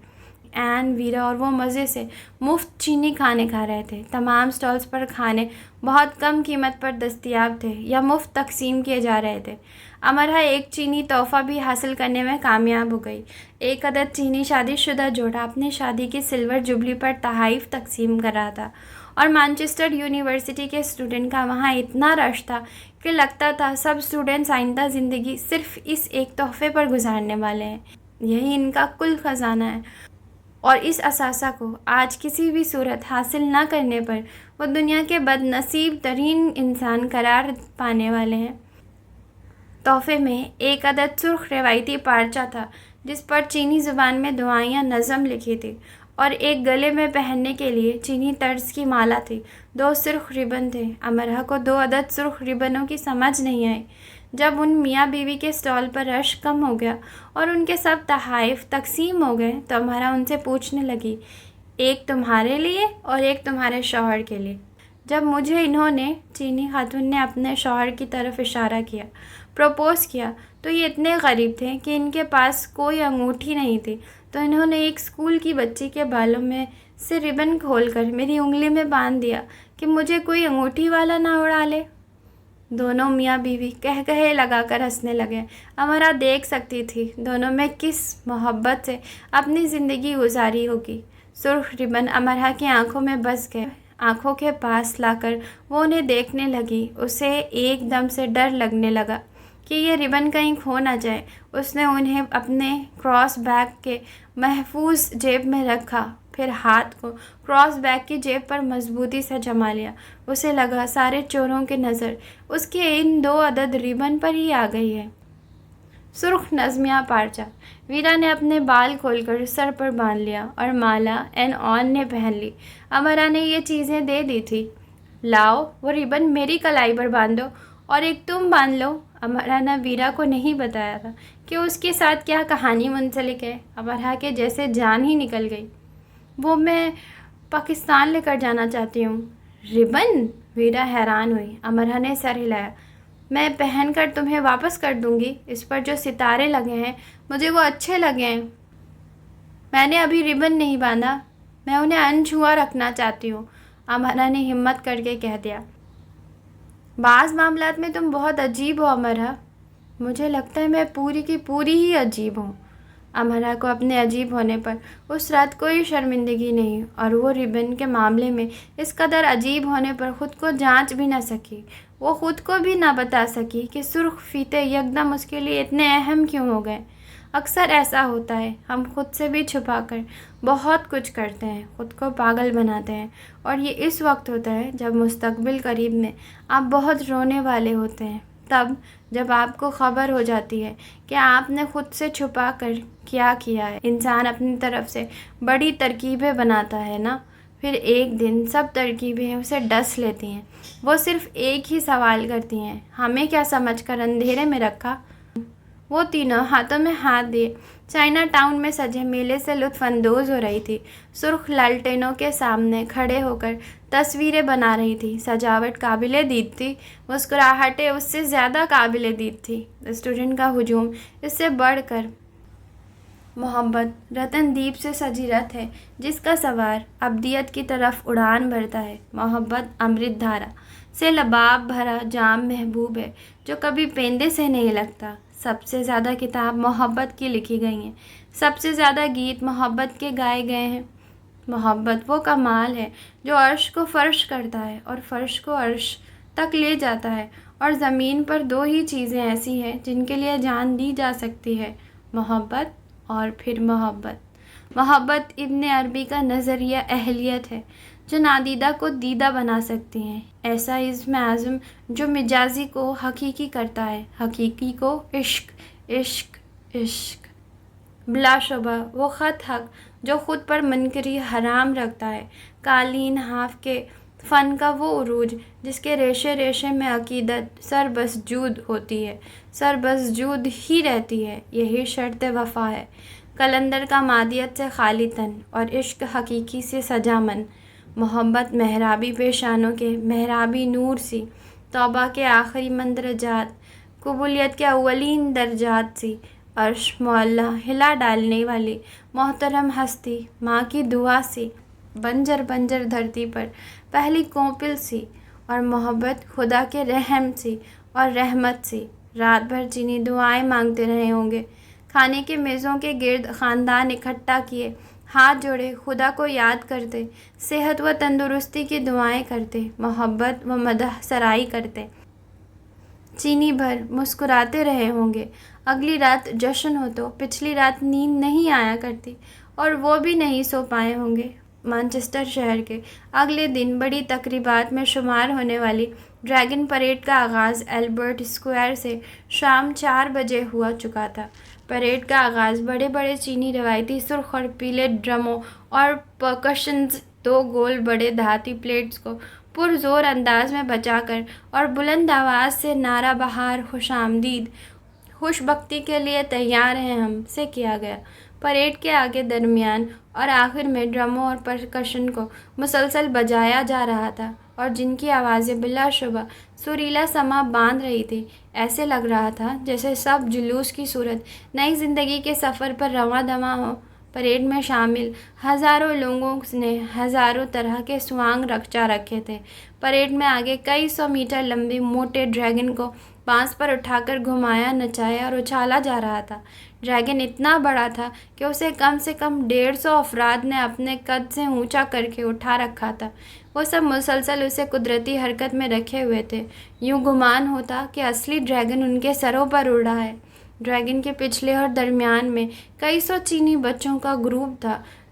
این، ویرا اور وہ مزے سے مفت چینی کھانے کھا رہے تھے۔ تمام سٹالز پر کھانے بہت کم قیمت پر دستیاب تھے یا مفت تقسیم کیے جا رہے تھے۔ امرہ ایک چینی تحفہ بھی حاصل کرنے میں کامیاب ہو گئی۔ ایک عدد چینی شادی شدہ جوڑا اپنی شادی کی سلور جوبلی پر تحائف تقسیم کر رہا تھا، اور مانچسٹر یونیورسٹی کے اسٹوڈنٹ کا وہاں اتنا رش تھا کہ لگتا تھا سب اسٹوڈنٹس آئندہ زندگی صرف اس ایک تحفے پر گزارنے والے ہیں۔ یہی ان کا کل خزانہ ہے، اور اس اثاثہ کو آج کسی بھی صورت حاصل نہ کرنے پر وہ دنیا کے بد نصیب ترین انسان قرار پانے والے ہیں۔ تحفے میں ایک عدد سرخ روایتی پارچہ تھا جس پر چینی زبان میں دعائیں یا نظم لکھی تھی، اور ایک گلے میں پہننے کے لیے چینی طرز کی مالا تھی۔ 2 سرخ ربن تھے۔ امرہ کو 2 عدد سرخ ربنوں کی سمجھ نہیں آئی۔ جب ان میاں بیوی کے اسٹال پر رش کم ہو گیا اور ان کے سب تحائف تقسیم ہو گئے تو امرہ ان سے پوچھنے لگی، ایک تمہارے لیے اور ایک تمہارے شوہر کے لیے؟ جب مجھے انہوں نے، چینی خاتون نے اپنے شوہر کی طرف اشارہ کیا، پروپوز کیا تو یہ اتنے غریب تھے کہ ان کے پاس کوئی انگوٹھی نہیں تھی، تو انہوں نے ایک اسکول کی بچی کے بالوں میں سے ربن کھول کر میری انگلی میں باندھ دیا کہ مجھے کوئی انگوٹھی والا نہ اڑا لے۔ دونوں میاں بیوی کہے لگا کر ہنسنے لگے۔ امرہ دیکھ سکتی تھی دونوں میں کس محبت سے اپنی زندگی گزاری ہوگی۔ سرخ ربن امرہ کی آنکھوں میں بس گئے۔ آنکھوں کے پاس لا کر وہ انہیں دیکھنے لگی۔ اسے ایک دم سے ڈر لگنے لگا کہ یہ ربن کہیں کھو نہ جائے۔ اس نے انہیں اپنے کراس بیگ کے محفوظ جیب میں رکھا، پھر ہاتھ کو کراس بیگ کی جیب پر مضبوطی سے جما لیا۔ اسے لگا سارے چوروں کی نظر اس کے ان 2 عدد ریبن پر ہی آ گئی ہے۔ سرخ نظمیہ پارچہ ویرا نے اپنے بال کھول کر سر پر باندھ لیا اور مالا این آن نے پہن لی۔ امرا نے یہ چیزیں دے دی تھی۔ لاؤ وہ ریبن میری کلائی پر باندھو اور ایک تم باندھ لو۔ امرا نے ویرا کو نہیں بتایا تھا کہ اس کے ساتھ کیا کہانی منسلک ہے۔ امرا کے جیسے جان ہی نکل گئی۔ وہ میں پاکستان لے کر جانا چاہتی ہوں۔ ریبن؟ ویرا حیران ہوئی۔ امرا نے سر ہلایا۔ میں پہن کر تمہیں واپس کر دوں گی۔ اس پر جو ستارے لگے ہیں مجھے وہ اچھے لگے ہیں۔ میں نے ابھی ریبن نہیں باندھا، میں انہیں انچھوا رکھنا چاہتی ہوں، امرا نے ہمت کر کے کہہ دیا۔ بعض معاملات میں تم بہت عجیب ہو امرا۔ مجھے لگتا ہے میں پوری کی پوری ہی عجیب ہوں۔ امرا کو اپنے عجیب ہونے پر اس رات کوئی شرمندگی نہیں اور وہ ریبن کے معاملے میں اس قدر عجیب ہونے پر خود کو جانچ بھی نہ سکی۔ وہ خود کو بھی نہ بتا سکی کہ سرخ فیتے یکدم اس کے لیے اتنے اہم کیوں ہو گئے۔ اکثر ایسا ہوتا ہے، ہم خود سے بھی چھپا کر بہت کچھ کرتے ہیں، خود کو پاگل بناتے ہیں، اور یہ اس وقت ہوتا ہے جب مستقبل قریب میں آپ بہت رونے والے ہوتے ہیں، تب جب آپ کو خبر ہو جاتی ہے کہ آپ نے خود سے چھپا کر کیا کیا ہے۔ انسان اپنی طرف سے بڑی ترکیبیں بناتا ہے نا، پھر ایک دن سب ترکیبیں اسے ڈس لیتی ہیں۔ وہ صرف ایک ہی سوال کرتی ہیں، ہمیں کیا سمجھ کر اندھیرے میں رکھا؟ وہ تینوں ہاتھوں میں ہاتھ دیے چائنا ٹاؤن میں سجے میلے سے لطف اندوز ہو رہی تھی۔ سرخ لالٹینوں کے سامنے کھڑے ہو کر تصویریں بنا رہی تھی۔ سجاوٹ قابل دید تھی، مسکراہٹیں اس سے زیادہ قابل دید تھی۔ اسٹوڈنٹ کا ہجوم اس سے بڑھ کر محبت رتن دیپ سے سجی رتھ ہے جس کا سوار ابدیت کی طرف اڑان بھرتا ہے۔ محبت امرت دھارا سے لباب بھرا جام محبوب ہے جو کبھی پیندے سے نہیں لگتا۔ سب سے زیادہ کتاب محبت کی لکھی گئی ہیں، سب سے زیادہ گیت محبت کے گائے گئے ہیں۔ محبت وہ کمال ہے جو عرش کو فرش کرتا ہے اور فرش کو عرش تک لے جاتا ہے، اور زمین پر 2 ہی چیزیں ایسی ہیں جن کے لیے جان دی جا سکتی ہے، محبت اور پھر محبت۔ محبت ابن عربی کا نظریہ اہلیت ہے جو نادیدہ کو دیدہ بنا سکتی ہیں، ایسا عزم اعظم جو مجازی کو حقیقی کرتا ہے، حقیقی کو عشق، عشق، عشق۔ بلا شبہ وہ خط حق جو خود پر منکری حرام رکھتا ہے، قالین حاف کے فن کا وہ عروج جس کے ریشے ریشے میں عقیدت سربسجود ہوتی ہے، سربسجود ہی رہتی ہے، یہی شرط وفا ہے۔ قلندر کا مادیت سے خالی تن اور عشق حقیقی سے سجا من۔ محبت محرابی پیشانوں کے محرابی نور سی، توبہ کے آخری مندرجات، قبولیت کے اولین درجات سی، عرش معلیٰ ہلا ڈالنے والی محترم ہستی، ماں کی دعا سی، بنجر بنجر دھرتی پر پہلی کوپل سی، اور محبت خدا کے رحم سی اور رحمت سی۔ رات بھر چینی دعائیں مانگتے رہے ہوں گے، کھانے کے میزوں کے گرد خاندان اکٹھا کیے، ہاتھ جوڑے خدا کو یاد کرتے، صحت و تندرستی کی دعائیں کرتے، محبت و مدح سرائی کرتے، چینی بھر مسکراتے رہے ہوں گے۔ اگلی رات جشن ہو تو پچھلی رات نیند نہیں آیا کرتی اور وہ بھی نہیں سو پائے ہوں گے۔ مانچسٹر شہر کے اگلے دن بڑی تقریبات میں شمار ہونے والی ڈریگن پریڈ کا آغاز البرٹ اسکوائر سے شام 4 بجے ہوا چکا تھا۔ پریڈ کا آغاز بڑے بڑے چینی روایتی سرخ اور پیلے ڈرموں اور پرکشنز، 2 گول بڑے دھاتی پلیٹس کو پرزور انداز میں بجا کر اور بلند آواز سے نعرہ بہار، خوش آمدید، خوش بختی کے لیے تیار ہیں ہم سے کیا گیا۔ پریڈ کے آگے، درمیان اور آخر میں ڈرموں اور پرکشن کو مسلسل بجایا جا رہا تھا اور جن کی آوازیں بلا شبہ سریلا سما باندھ رہی تھی۔ ایسے لگ رہا تھا جیسے سب جلوس کی صورت نئی زندگی کے سفر پر رواں دواں ہو۔ پریڈ میں شامل ہزاروں لوگوں نے ہزاروں طرح کے سوانگ رچا رکھے تھے۔ پریڈ میں آگے کئی 100 میٹر لمبے موٹے ڈریگن کو بانس پر اٹھا کر گھمایا، نچایا اور اچھالا جا رہا تھا۔ ڈریگن اتنا بڑا تھا کہ اسے کم سے کم 150 افراد نے اپنے قد سے اونچا کر کے اٹھا رکھا تھا۔ وہ سب مسلسل اسے قدرتی حرکت میں رکھے ہوئے تھے، یوں گمان ہوتا کہ اصلی ڈریگن ان کے سروں پر اڑ رہا ہے۔ ڈریگن کے پچھلے اور درمیان میں کئی 100 چینی بچوں کا گروپ تھا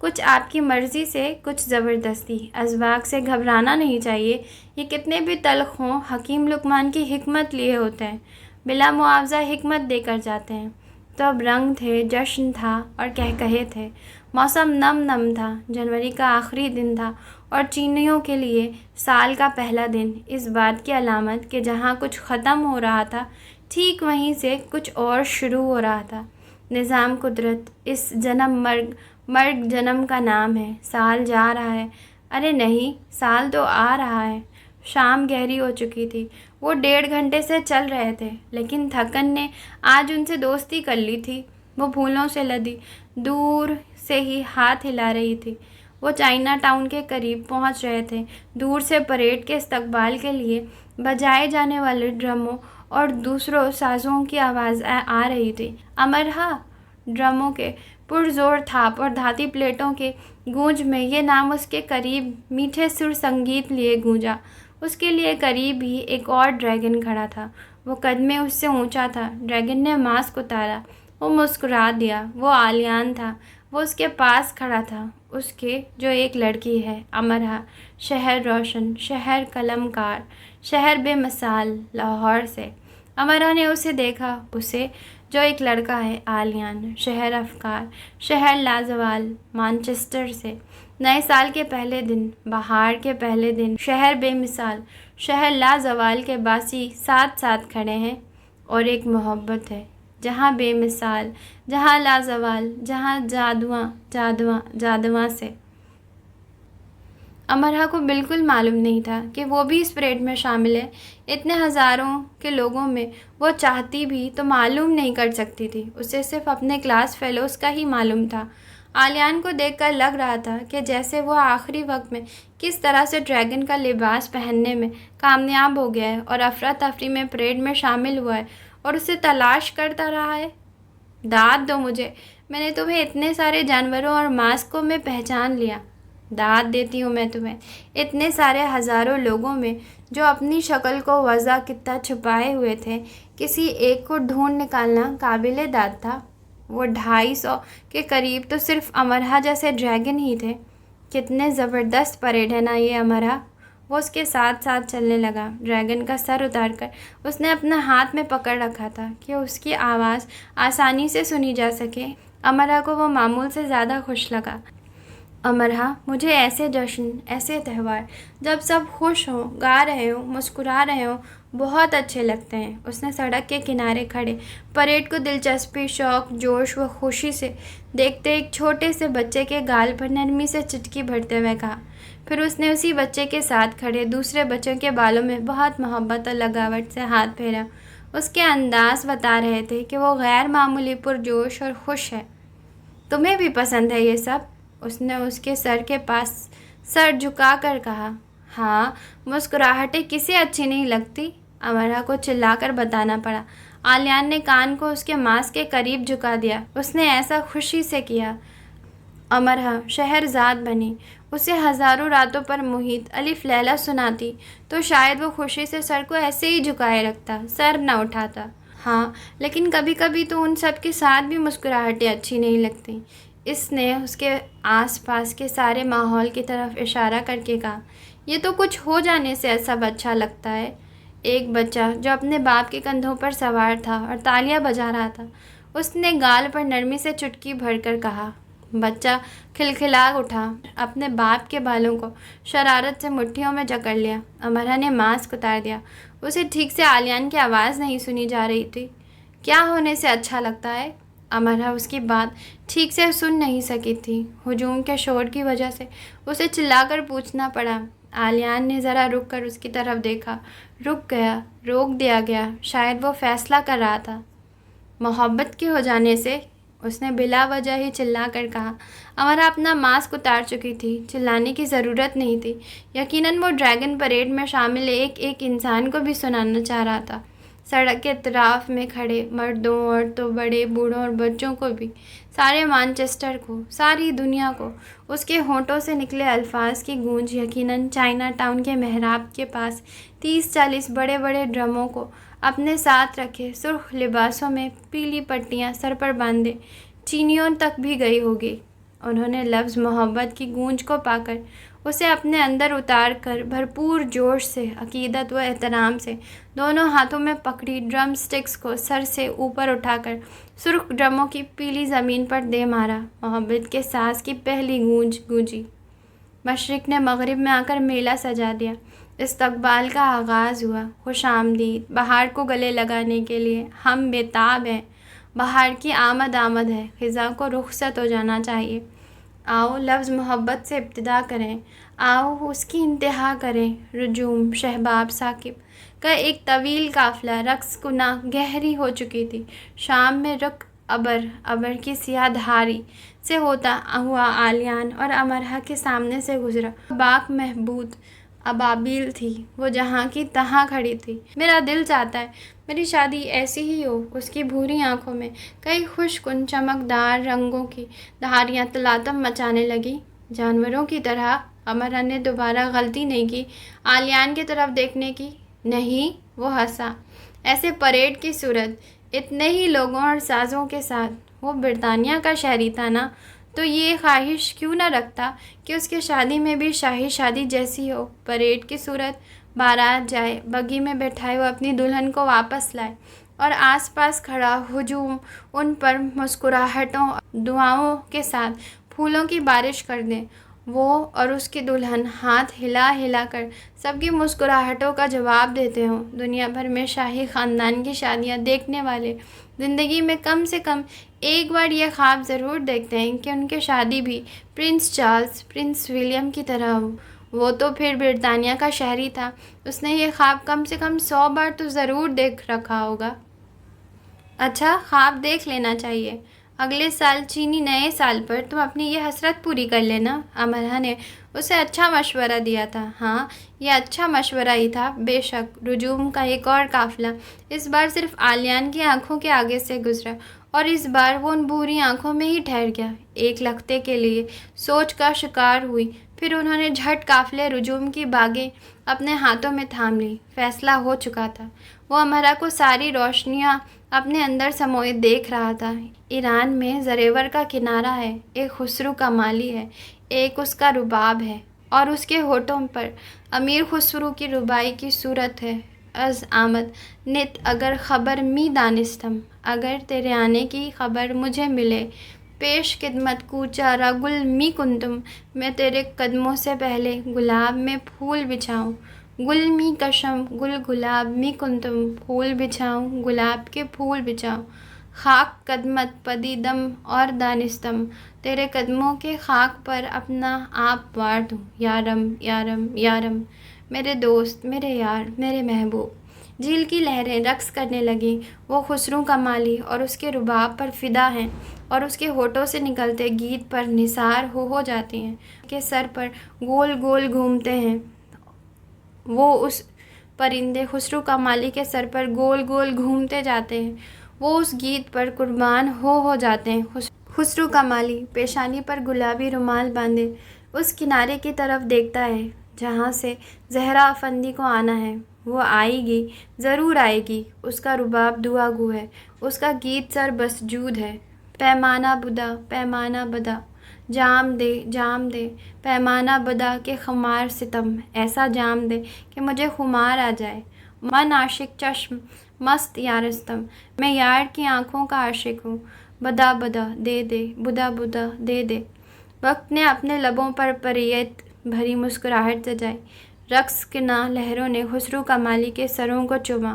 کچھ آپ کی مرضی سے، کچھ زبردستی۔ اسباق سے گھبرانا نہیں چاہیے، یہ کتنے بھی تلخ ہوں، حکیم لقمان کی حکمت لیے ہوتے ہیں، بلا معاوضہ حکمت دے کر جاتے ہیں۔ تو اب رنگ تھے، جشن تھا اور کہے تھے، موسم نم تھا، جنوری کا آخری دن تھا اور چینیوں کے لیے سال کا پہلا دن، اس بات کی علامت کہ جہاں کچھ ختم ہو رہا تھا ٹھیک وہیں سے کچھ اور شروع ہو رہا تھا۔ نظام قدرت، اس جنم مرگ جنم کا نام ہے، سال جا رہا ہے، ارے نہیں، سال تو آ رہا ہے۔ شام گہری ہو چکی تھی، وہ 1.5 گھنٹے سے چل رہے تھے، لیکن تھکن نے آج ان سے دوستی کر لی تھی۔ وہ پھولوں سے لدی دور سے ہی ہاتھ ہلا رہی تھی۔ وہ چائنا ٹاؤن کے قریب پہنچ رہے تھے۔ دور سے پریڈ کے استقبال کے لیے بجائے جانے والے ڈرموں اور دوسروں سازوں کی آواز آ رہی تھی۔ امرہا! ڈرموں کے پرزور تھاپ اور دھاتی پلیٹوں کے گونج میں یہ نام اس کے قریب میٹھے سر سنگیت لیے گونجا۔ اس کے لیے قریب ہی ایک اور ڈریگن کھڑا تھا۔ وہ قد میں اس سے اونچا تھا۔ ڈریگن نے ماسک اتارا، وہ مسکرا دیا۔ وہ آلیان تھا، وہ اس کے پاس کھڑا تھا، اس کے جو ایک لڑکی ہے، امرہا۔ شہر روشن، شہر قلم کار، شہر بے مثال، لاہور سے۔ امرہا نے اسے دیکھا، اسے جو ایک لڑکا ہے، آلیان۔ شہر افکار، شہر لازوال، مانچسٹر سے۔ نئے سال کے پہلے دن، بہار کے پہلے دن، شہر بے مثال، شہر لازوال کے باسی ساتھ ساتھ کھڑے ہیں، اور ایک محبت ہے، جہاں بے مثال، جہاں لازوال، جہاں جادواں سے۔ امرہا کو بالکل معلوم نہیں تھا کہ وہ بھی اس پریڈ میں شامل ہے۔ اتنے ہزاروں کے لوگوں میں وہ چاہتی بھی تو معلوم نہیں کر سکتی تھی، اسے صرف اپنے کلاس فیلوز کا ہی معلوم تھا۔ آلیان کو دیکھ کر لگ رہا تھا کہ جیسے وہ آخری وقت میں کس طرح سے ڈریگن کا لباس پہننے میں کامیاب ہو گیا ہے اور افراتفری میں پریڈ میں شامل ہوا ہے اور اسے تلاش کرتا رہا ہے۔ داد دو مجھے، میں نے تمہیں اتنے سارے جانوروں اور ماسکوں میں پہچان لیا۔ داد دیتی ہوں میں تمہیں، اتنے سارے ہزاروں لوگوں میں جو اپنی شکل کو وضع کتنا چھپائے ہوئے تھے، کسی ایک کو ڈھونڈ نکالنا قابل داد تھا۔ وہ 250 کے قریب تو صرف امرہا جیسے ڈریگن ہی تھے۔ کتنے زبردست پریڈ ہے نا یہ امرہا۔ وہ اس کے ساتھ ساتھ چلنے لگا۔ ڈریگن کا سر اتار کر اس نے اپنا ہاتھ میں پکڑ رکھا تھا کہ اس کی آواز آسانی سے سنی جا سکے۔ امرہا کو وہ معمول سے زیادہ خوش لگا۔ امرہا، مجھے ایسے جشن، ایسے تہوار جب سب خوش ہوں، گا رہے ہوں، مسکرا رہے ہوں، بہت اچھے لگتے ہیں۔ اس نے سڑک کے کنارے کھڑے پریڈ کو دلچسپی، شوق، جوش و خوشی سے دیکھتے ایک چھوٹے سے بچے کے گال پر نرمی سے چٹکی بھرتے ہوئے کہا۔ پھر اس نے اسی بچے کے ساتھ کھڑے دوسرے بچوں کے بالوں میں بہت محبت اور لگاوٹ سے ہاتھ پھیرا۔ اس کے انداز بتا رہے تھے کہ وہ غیر معمولی پرجوش اور خوش ہے۔ تمہیں بھی پسند ہے یہ سب؟ اس نے اس کے سر کے پاس سر جھکا کر کہا۔ ہاں، مسکراہٹیں کسے اچھی نہیں لگتی؟ امرہا کو چلا کر بتانا پڑا۔ آلیان نے کان کو اس کے ماسک کے قریب جھکا دیا۔ اس نے ایسا خوشی سے کیا۔ امرہا شہرزاد بنی، اسے ہزاروں راتوں پر محیط الف لیلا سناتی تو شاید وہ خوشی سے سر کو ایسے ہی جھکائے رکھتا، سر نہ اٹھاتا۔ ہاں، لیکن کبھی کبھی تو ان سب کے ساتھ بھی مسکراہٹیں اچھی نہیں لگتی۔ اس نے اس کے آس پاس کے سارے ماحول کی طرف اشارہ کر کے کہا۔ یہ تو کچھ ہو جانے سے سب اچھا لگتا ہے۔ ایک بچہ جو اپنے باپ کے کندھوں پر سوار تھا اور تالیاں بجا رہا تھا، اس نے گال پر نرمی سے چٹکی بھر کر کہا۔ بچہ کھلکھلا اٹھا، اپنے باپ کے بالوں کو شرارت سے مٹھیوں میں جکڑ لیا۔ امرہا نے ماسک اتار دیا۔ اسے ٹھیک سے آلیان کی آواز نہیں سنی جا رہی تھی۔ کیا ہونے سے اچھا لگتا ہے؟ امرہا اس کی بات ٹھیک سے سن نہیں سکی تھی۔ ہجوم کے شور کی وجہ سے اسے چلا کر پوچھنا پڑا۔ آلیان نے ذرا رک کر اس کی طرف دیکھا، رک گیا، روک دیا گیا، شاید وہ فیصلہ کر رہا تھا۔ محبت کے ہو جانے سے، اس نے بلا وجہ ہی چلا کر کہا۔ امرہا اپنا ماسک اتار چکی تھی، چلانے کی ضرورت نہیں تھی۔ یقیناً وہ ڈریگن پریڈ میں شامل ایک انسان کو بھی سنانا چاہ رہا تھا، سڑک کے اطراف میں کھڑے مردوں، عورتوں، بڑے بوڑھوں اور بچوں کو بھی، سارے مانچسٹر کو، ساری دنیا کو۔ اس کے ہونٹوں سے نکلے الفاظ کی گونج یقیناً چائنا ٹاؤن کے محراب کے پاس 30-40 بڑے بڑے ڈرموں کو اپنے ساتھ رکھے سرخ لباسوں میں پیلی پٹیاں سر پر باندھے چینیوں تک بھی گئی ہوگی۔ انہوں نے لفظ محبت کی گونج کو پا کر اسے اپنے اندر اتار کر بھرپور جوش سے، عقیدت و احترام سے دونوں ہاتھوں میں پکڑی ڈرم سٹکس کو سر سے اوپر اٹھا کر سرخ ڈرموں کی پیلی زمین پر دے مارا۔ محبت کے ساز کی پہلی گونج گونجی۔ مشرق نے مغرب میں آ کر میلہ سجا دیا۔ استقبال کا آغاز ہوا۔ خوش آمدید۔ بہار کو گلے لگانے کے لیے ہم بےتاب ہیں۔ بہار کی آمد آمد ہے۔ خزاں کو رخصت ہو جانا چاہیے۔ آؤ لفظ محبت سے ابتدا کریں، آؤ اس کی انتہا کریں۔ رجوم، شہباب، ثاقب کا ایک طویل قافلہ رقص کنا گہری ہو چکی تھی۔ شام میں رخ ابر کی سیاہ دھاری سے ہوتا ہوا آلیان اور امرہ کے سامنے سے گزرا۔ باک محبود ابابیل تھی، وہ جہاں کی تہاں کھڑی تھی۔ میرا دل چاہتا ہے میری شادی ایسی ہی ہو۔ اس کی بھوری آنکھوں میں کئی خوش کن چمکدار رنگوں کی دھاریاں تلاطم مچانے لگی۔ جانوروں کی طرح امرہ نے دوبارہ غلطی نہیں کی آلیان کی طرف دیکھنے کی۔ نہیں، وہ ہنسا۔ ایسے پریڈ کی صورت، اتنے ہی لوگوں اور سازوں کے ساتھ۔ وہ برطانیہ کا شہری تھا نا، تو یہ خواہش کیوں نہ رکھتا کہ اس کی شادی میں بھی شاہی شادی جیسی ہو۔ پریڈ کی صورت، بارات جائے، بگی میں بٹھائے وہ اپنی دلہن کو واپس لائے اور آس پاس کھڑا ہجوم ان پر مسکراہٹوں دعاؤں کے ساتھ پھولوں کی بارش کر دیں۔ وہ اور اس کی دلہن ہاتھ ہلا ہلا کر سب کی مسکراہٹوں کا جواب دیتے ہوں۔ دنیا بھر میں شاہی خاندان کی شادیاں دیکھنے والے زندگی میں کم سے کم ایک بار یہ خواب ضرور دیکھتے ہیں کہ ان کی شادی بھی پرنس چارلز، پرنس ولیم کی طرح ہو۔ وہ تو پھر برطانیہ کا شہری تھا، اس نے یہ خواب کم سے کم 100 بار تو ضرور دیکھ رکھا ہوگا۔ اچھا، خواب دیکھ لینا چاہیے۔ اگلے سال چینی نئے سال پر تم اپنی یہ حسرت پوری کر لینا۔ امرہ نے اسے اچھا مشورہ دیا تھا۔ ہاں، یہ اچھا مشورہ ہی تھا، بے شک۔ رجوم کا ایک اور قافلہ اس بار صرف آلیان کی آنکھوں کے آگے سے گزرا اور اس بار وہ ان بھوری آنکھوں میں ہی ٹھہر گیا۔ ایک لختے کے لیے سوچ کا شکار ہوئی، پھر انہوں نے جھٹ قافلے رجوم کی باگیں اپنے ہاتھوں میں تھام لی۔ فیصلہ ہو چکا تھا۔ وہ امرہ کو ساری روشنیاں اپنے اندر سموئے دیکھ رہا تھا۔ ایران میں زریور کا کنارہ ہے، ایک خسرو کمالی ہے، ایک اس کا رباب ہے، اور اس کے ہونٹوں پر امیر خسرو کی ربائی کی صورت ہے۔ از آمد نت اگر خبر می دانستم، اگر تیرے آنے کی خبر مجھے ملے، پیش خدمت کوچا را گل می کنتم، میں تیرے قدموں سے پہلے گلاب میں پھول بچھاؤں۔ گل می کشم، گل گلاب می کنتم، پھول بچھاؤں، گلاب کے پھول بچھاؤں۔ خاک قدمت پدیدم اور دانستم، تیرے قدموں کے خاک پر اپنا آپ وار دوں۔ یارم یارم یارم، میرے دوست، میرے یار، میرے محبوب۔ جھیل کی لہریں رقص کرنے لگیں۔ وہ خسرو کمالی اور اس کے رباب پر فدا ہیں اور اس کے ہونٹوں سے نکلتے گیت پر نثار ہو جاتی ہیں، کے سر پر گول گول گھومتے ہیں۔ وہ اس پرندے خسرو کمالی کے سر پر گول گول گھومتے جاتے ہیں، وہ اس گیت پر قربان ہو جاتے ہیں۔ خسرو کمالی پیشانی پر گلابی رومال باندھے اس کنارے کی طرف دیکھتا ہے جہاں سے زہرا افندی کو آنا ہے۔ وہ آئے گی، ضرور آئے گی۔ اس کا رباب دعا گو ہے، اس کا گیت سر بسجود ہے۔ پیمانہ بدا، پیمانہ بدا، جام دے، جام دے، پیمانہ بدا کے خمار ستم، ایسا جام دے کہ مجھے خمار آ جائے۔ من عاشق چشم مست یارستم، میں یار کی آنکھوں کا عاشق ہوں۔ بدا بدا دے دے، بدا بدا دے دے۔ وقت نے اپنے لبوں پر پریت بھری مسکراہٹ سجائی۔ رقص کنا لہروں نے خسرو کمالی کے سروں کو چوما۔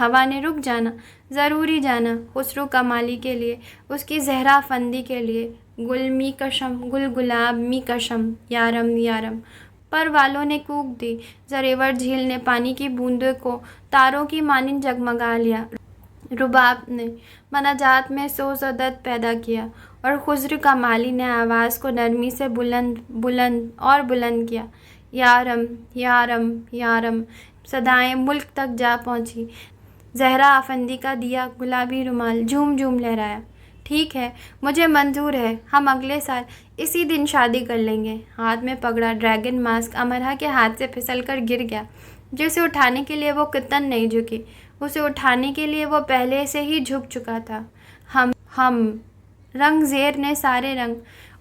ہوا نے رک جانا، ضروری جانا، خسرو کمالی کے لیے، اس کی زہرا افندی کے لیے۔ گل می کشم، گل گلاب می کشم، یارم یارم۔ پر والوں نے کوک دی۔ زریور جھیل نے پانی کی بوندوں کو تاروں کی مانند جگمگا لیا۔ رباب نے مناجات میں سوز و درد پیدا کیا اور خسرو کمالی نے آواز کو نرمی سے بلند بلند اور بلند کیا۔ یارم یارم یارم، صدائیں ملک تک جا پہنچی۔ زہرا افندی کا دیا گلابی رومال جھوم جھوم لہرایا۔ ٹھیک ہے، مجھے منظور ہے، ہم اگلے سال اسی دن شادی کر لیں گے۔ ہاتھ میں پکڑا ڈریگن ماسک امرہ کے ہاتھ سے پھسل کر گر گیا۔ جسے اٹھانے کے لیے وہ قطعاً نہیں جھکی، اسے اٹھانے کے لیے وہ پہلے سے ہی جھک چکا تھا۔ ہم رنگ زیر نے سارے رنگ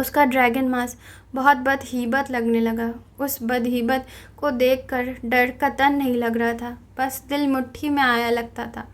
اس کا ڈریگن ماسک بہت بدہیبت لگنے لگا۔ اس بدہیبت کو دیکھ کر ڈر قطعاً نہیں لگ رہا تھا، بس دل مٹھی میں آیا لگتا تھا۔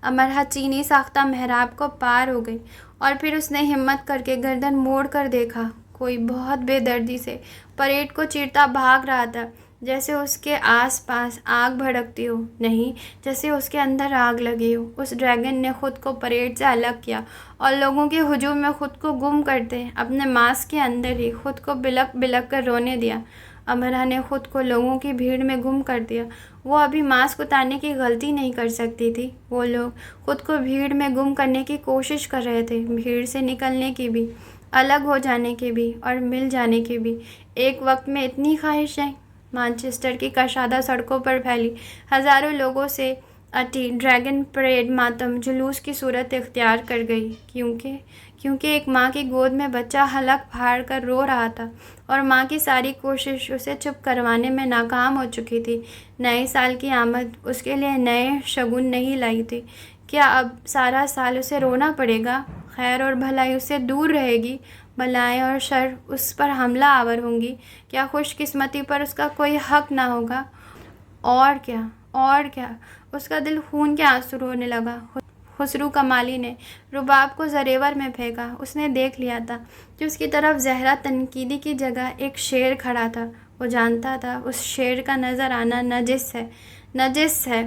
امرا چینی ساختہ محراب کو پار ہو گئی اور پھر اس نے ہمت کر کے گردن موڑ کر دیکھا۔ کوئی بہت بے دردی سے پریٹ کو چیرتا بھاگ رہا تھا، جیسے اس کے آس پاس آگ بھڑکتی ہو، نہیں جیسے اس کے اندر آگ لگی ہو۔ اس ڈریگن نے خود کو پریٹ سے الگ کیا اور لوگوں کے ہجوم میں خود کو گم کرتے اپنے ماسک کے اندر ہی خود کو بلک بلک کر رونے دیا۔ امرا نے خود کو لوگوں کی بھیڑ میں گم کر دیا۔ وہ ابھی ماسک اتارنے کی غلطی نہیں کر سکتی تھی۔ وہ لوگ خود کو بھیڑ میں گم کرنے کی کوشش کر رہے تھے، بھیڑ سے نکلنے کی بھی، الگ ہو جانے کی بھی اور مل جانے کی بھی۔ ایک وقت میں اتنی خواہشیں مانچسٹر کی کشادہ سڑکوں پر پھیلی، ہزاروں لوگوں سے اٹی ڈریگن پریڈ ماتم جلوس کی صورت اختیار کر گئی، کیونکہ ایک ماں کی گود میں بچہ حلق پھاڑ کر رو رہا تھا اور ماں کی ساری کوشش اسے چپ کروانے میں ناکام ہو چکی تھی۔ نئے سال کی آمد اس کے لیے نئے شگن نہیں لائی تھی۔ کیا اب سارا سال اسے رونا پڑے گا؟ خیر اور بھلائی اس سے دور رہے گی، بلائیں اور شر اس پر حملہ آور ہوں گی؟ کیا خوش قسمتی پر اس کا کوئی حق نہ ہوگا؟ اور کیا اس کا دل خون کے آنسو رونے لگا۔ خسرو کمالی نے رباب کو زریور میں پھینکا۔ اس نے دیکھ لیا تھا کہ اس کی طرف زہرا تنقیدی کی جگہ ایک شیر کھڑا تھا۔ وہ جانتا تھا اس شیر کا نظر آنا نجس ہے۔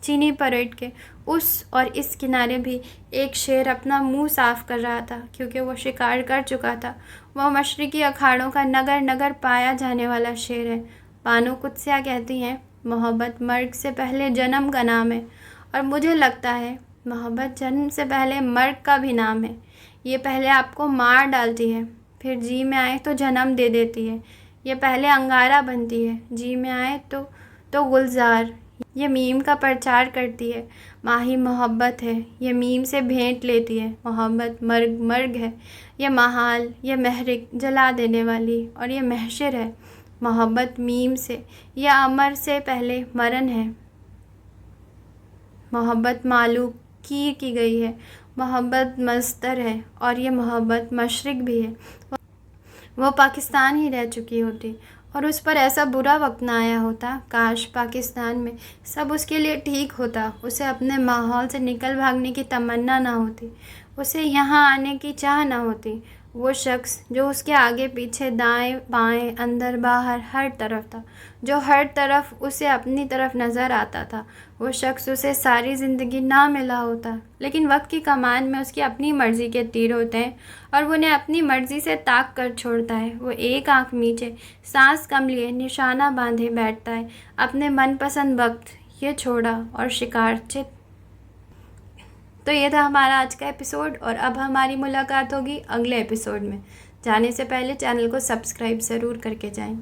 چینی پریٹ کے اس اور اس کنارے بھی ایک شیر اپنا منہ صاف کر رہا تھا، کیونکہ وہ شکار کر چکا تھا۔ وہ مشرقی اکھاڑوں کا نگر نگر پایا جانے والا شیر ہے۔ بانو قدسیہ کہتی ہیں، محبت مرگ سے پہلے جنم کا نام ہے، اور مجھے لگتا ہے محبت جنم سے پہلے مرگ کا بھی نام ہے۔ یہ پہلے آپ کو مار ڈالتی ہے، پھر جی میں آئے تو جنم دے دیتی ہے۔ یہ پہلے انگارہ بنتی ہے، جی میں آئے تو گلزار۔ یہ میم کا پرچار کرتی ہے، ماہی محبت ہے۔ یہ میم سے بھینٹ لیتی ہے، محبت مرگ ہے۔ یہ محال، یہ محرک جلا دینے والی، اور یہ محشر ہے۔ محبت میم سے، یہ امر سے پہلے مرن ہے۔ محبت معلوق کیر کی گئی ہے، محبت مصدر ہے، اور یہ محبت مشرق بھی ہے۔ وہ پاکستان ہی رہ چکی ہوتی اور اس پر ایسا برا وقت نہ آیا ہوتا۔ کاش پاکستان میں سب اس کے لیے ٹھیک ہوتا، اسے اپنے ماحول سے نکل بھاگنے کی تمنا نہ ہوتی، اسے یہاں آنے کی چاہ نہ ہوتی۔ وہ شخص جو اس کے آگے پیچھے دائیں بائیں اندر باہر ہر طرف تھا، جو ہر طرف اسے اپنی طرف نظر آتا تھا، وہ شخص اسے ساری زندگی نہ ملا ہوتا۔ لیکن وقت کی کمان میں اس کی اپنی مرضی کے تیر ہوتے ہیں اور وہ انہیں اپنی مرضی سے تاک کر چھوڑتا ہے۔ وہ ایک آنکھ میچے، سانس کم لیے، نشانہ باندھے بیٹھتا ہے، اپنے من پسند وقت یہ چھوڑا اور شکار چت۔ تو یہ تھا ہمارا آج کا ایپیسوڈ، اور اب ہماری ملاقات ہوگی اگلے ایپیسوڈ میں۔ جانے سے پہلے چینل کو سبسکرائب ضرور کر کے جائیں۔